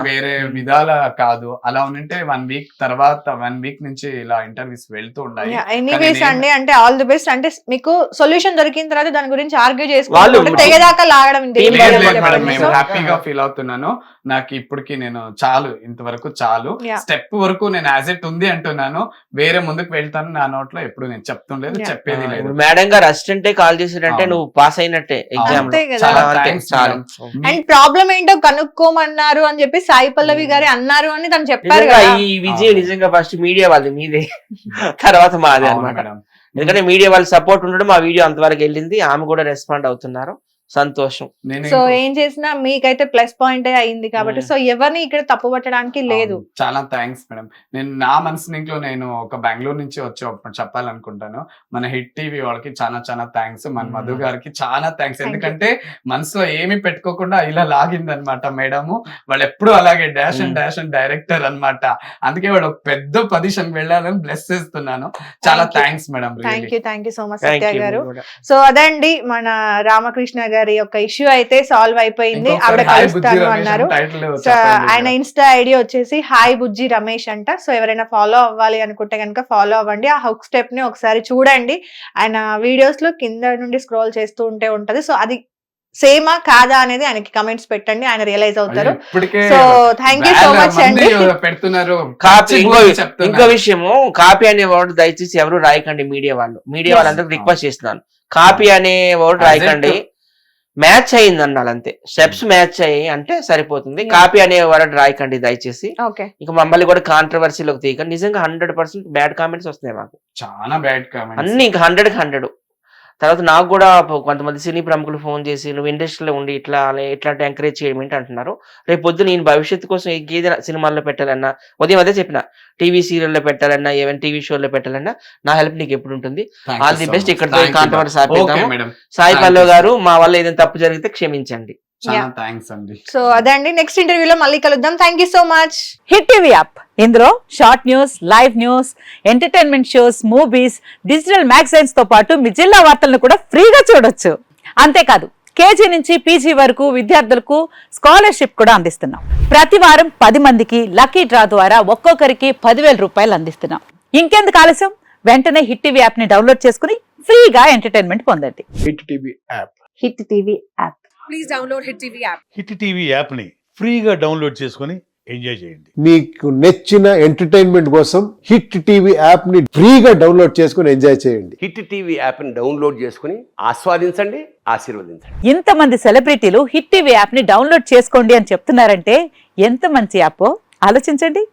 వేరే విధాల కాదు. అలా ఉంటే 1 వీక్ తర్వాత 1 వీక్ నుంచి ఇలా ఇంటర్వ్యూస్ వెళ్తూ ఉన్నాయి.
ఎనీవేస్ అండి, అంటే ఆల్ ది బెస్ట్. అంటే మీకు సొల్యూషన్ దొరికిన తర్వాత దాని గురించి ఆర్గ్యూ చేసుకోవాలి, తెగదాకా లాగడం
హ్యాపీగా ఫీల్ అవుతున్నాను. నాకు ఇప్పటికి నేను చాలు, ఇంతవరకు చాలు. స్టెప్ వరకు నేను యాజ్ ఇట్ ఉంది అంటున్నాను, వేరే ముందుకు వెళ్తాను నా నోట్లో ఎప్పుడు నేను చెప్తుండలేదు, చెప్పేది లేదు.
మేడం గారు అసిస్టెంట్ కాల్ చేసినట్టే నువ్వు పాస్ అయినట్టే ఎగ్జామ్ లో.
అండ్ ప్రాబ్లం ఏంటో కనుక్కోమన్నారు అని చెప్పి సాయి పల్లవి గారే అన్నారు అని తను చెప్పారు.
ఈ విజయం నిజంగా ఫస్ట్ మీడియా వాళ్ళది, మీదే తర్వాత మాదే అన్నమాట. ఎందుకంటే మీడియా వాళ్ళ సపోర్ట్ ఉండడం ఆ వీడియో అంతవరకు వెళ్ళింది, ఆమె కూడా రెస్పాండ్ అవుతున్నారు, సంతోషం.
సో ఏం చేసినా మీకైతే ప్లస్ పాయింట్ అయింది కాబట్టి సో ఎవరిని ఇక్కడ తప్పు పట్టడానికి లేదు.
చాలా థ్యాంక్స్ మేడం. నేను నా మనసులో నేను ఒక బెంగళూరు నుంచి వచ్చి చెప్పాలనుకుంటాను, మన హిట్ టీవీ వాళ్ళకి చాలా చాలా థ్యాంక్స్, మన మధు గారికి చాలా థ్యాంక్స్. ఎందుకంటే మనసులో ఏమి పెట్టుకోకుండా ఇలా లాగింది అనమాట మేడము. వాళ్ళు ఎప్పుడు అలాగే డాష్ అండ్ డైరెక్టర్ అనమాట. అందుకే వాడు ఒక పెద్ద పొజిషన్ వెళ్ళాలని బ్లెస్ చేస్తున్నాను. చాలా thanks madam.
Thank you so much Satya garu. So అదండి మన రామకృష్ణ గారి యొక్క ఇష్యూ అయితే సాల్వ్ అయిపోయింది. ఆవిడ కలుస్తాను అన్నారు. ఆయన ఇన్స్టా ఐడి వచ్చేసి హాయ్ బుజ్జి రమేష్ అంట. సో ఎవరైనా ఫాలో అవ్వాలి అనుకుంటే కనుక ఫాలో అవ్వండి. ఆ హుక్ స్టెప్ ని ఒకసారి చూడండి. ఆయన వీడియోస్ లో కింద నుండి స్క్రోల్ చేస్తూ ఉంటది. సో అది సేమా కాదా అనేది ఆయనకి కమెంట్స్ పెట్టండి, ఆయన రియలైజ్ అవుతారు. So thank you so much అండి.
ఇంకో విషయము, కాపీ అనే వర్డ్ దయచేసి ఎవరు రాయకండి. మీడియా వాళ్ళందరికీ రిక్వెస్ట్ చేస్తున్నాను, కాపీ అనే వర్డ్ రాయకండి. మ్యాచ్ అయింది అన్నాడు అంతే, స్టెప్స్ మ్యాచ్ అయ్యి అంటే సరిపోతుంది. కాపీ అనే వర్డ్ రాయకండి దయచేసి. ఇక మమ్మల్ని కూడా కాంట్రవర్సీలోకి తీయకండి. నిజంగా 100% బ్యాడ్ కామెంట్స్ వస్తున్నాయి మాకు,
చాలా బ్యాడ్ కామెంట్స్
అన్ని. ఇంకా 100కి 100. తర్వాత నాకు కూడా కొంతమంది సినీ ప్రముఖులు ఫోన్ చేసి నువ్వు ఇండస్ట్రీలో ఉండి ఇట్లాంటి ఎంకరేజ్ చేయమేంటి అంటున్నారు. రేపు పొద్దు నేను భవిష్యత్తు కోసం ఏదైనా సినిమాల్లో పెట్టాలన్నా, ఉదయం అదే చెప్పిన, టీవీ సీరియల్లో పెట్టాలన్నా, ఏమైనా టీవీ షోలో పెట్టాలన్నా నా హెల్ప్ నీకు ఎప్పుడు ఉంటుంది. All the best. ఇక్కడ కాంట్రవర్సీ ఆపేద్దాము. సాయి పల్లవి గారు, మా వల్ల ఏదైనా తప్పు జరిగితే క్షమించండి.
సో అదండి, నెక్స్ట్ ఇంటర్వ్యూలో మళ్ళీ కలుద్దాం. Thank you so much.
Hit TV app, ఇందులో short news, live news, entertainment shows, movies, digital magazines తో పాటు మీ జిల్లా వార్తలను కూడా ఫ్రీగా చూడొచ్చు. అంతేకాదు కేజీ నుంచి పీజీ వరకు విద్యార్థులకు స్కాలర్షిప్ కూడా అందిస్తున్నాం. ప్రతి వారం 10 మందికి లక్కీ డ్రా ద్వారా ఒక్కొక్కరికి 10,000 రూపాయలు అందిస్తున్నాం. ఇంకెందుకు ఆలస్యం, వెంటనే హిట్ టీవీ యాప్ ని డౌన్లోడ్ చేసుకుని ఫ్రీగా ఎంటర్టైన్మెంట్ పొందండి.
Hit TV app.
Hit TV app.
Hit TV app ని ఫ్రీగా డౌన్లోడ్ చేసుకొని ఎంజాయ్ చేయండి.
మీకు నచ్చిన ఎంటర్టైన్మెంట్ కోసం హిట్ టీవీ యాప్ ని ఫ్రీగా డౌన్లోడ్ చేసుకొని ఎంజాయ్ చేయండి.
హిట్ టీవీ యాప్ని డౌన్లోడ్ చేసుకుని ఆస్వాదించండి, ఆశీర్వదించండి.
ఇంతమంది సెలబ్రిటీలు హిట్ టీవీ యాప్ ని డౌన్లోడ్ చేసుకోండి అని చెప్తున్నారంటే ఎంత మంచి యాప్ ఆలోచించండి.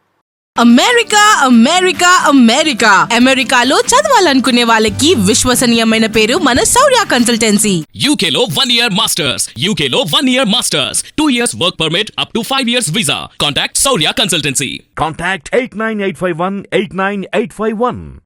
అమెరికా అమెరికా అమెరికా అమెరికాలో చదవాలనుకునే వాళ్ళకి విశ్వసనీయమైన పేరు మన శౌర్య కన్సల్టెన్సీ.
UK లో 1 year masters, UK లో 1 year masters, 2 years work permit up to 5 years visa. Contact Saurya Consultancy.
Contact 89851 89851.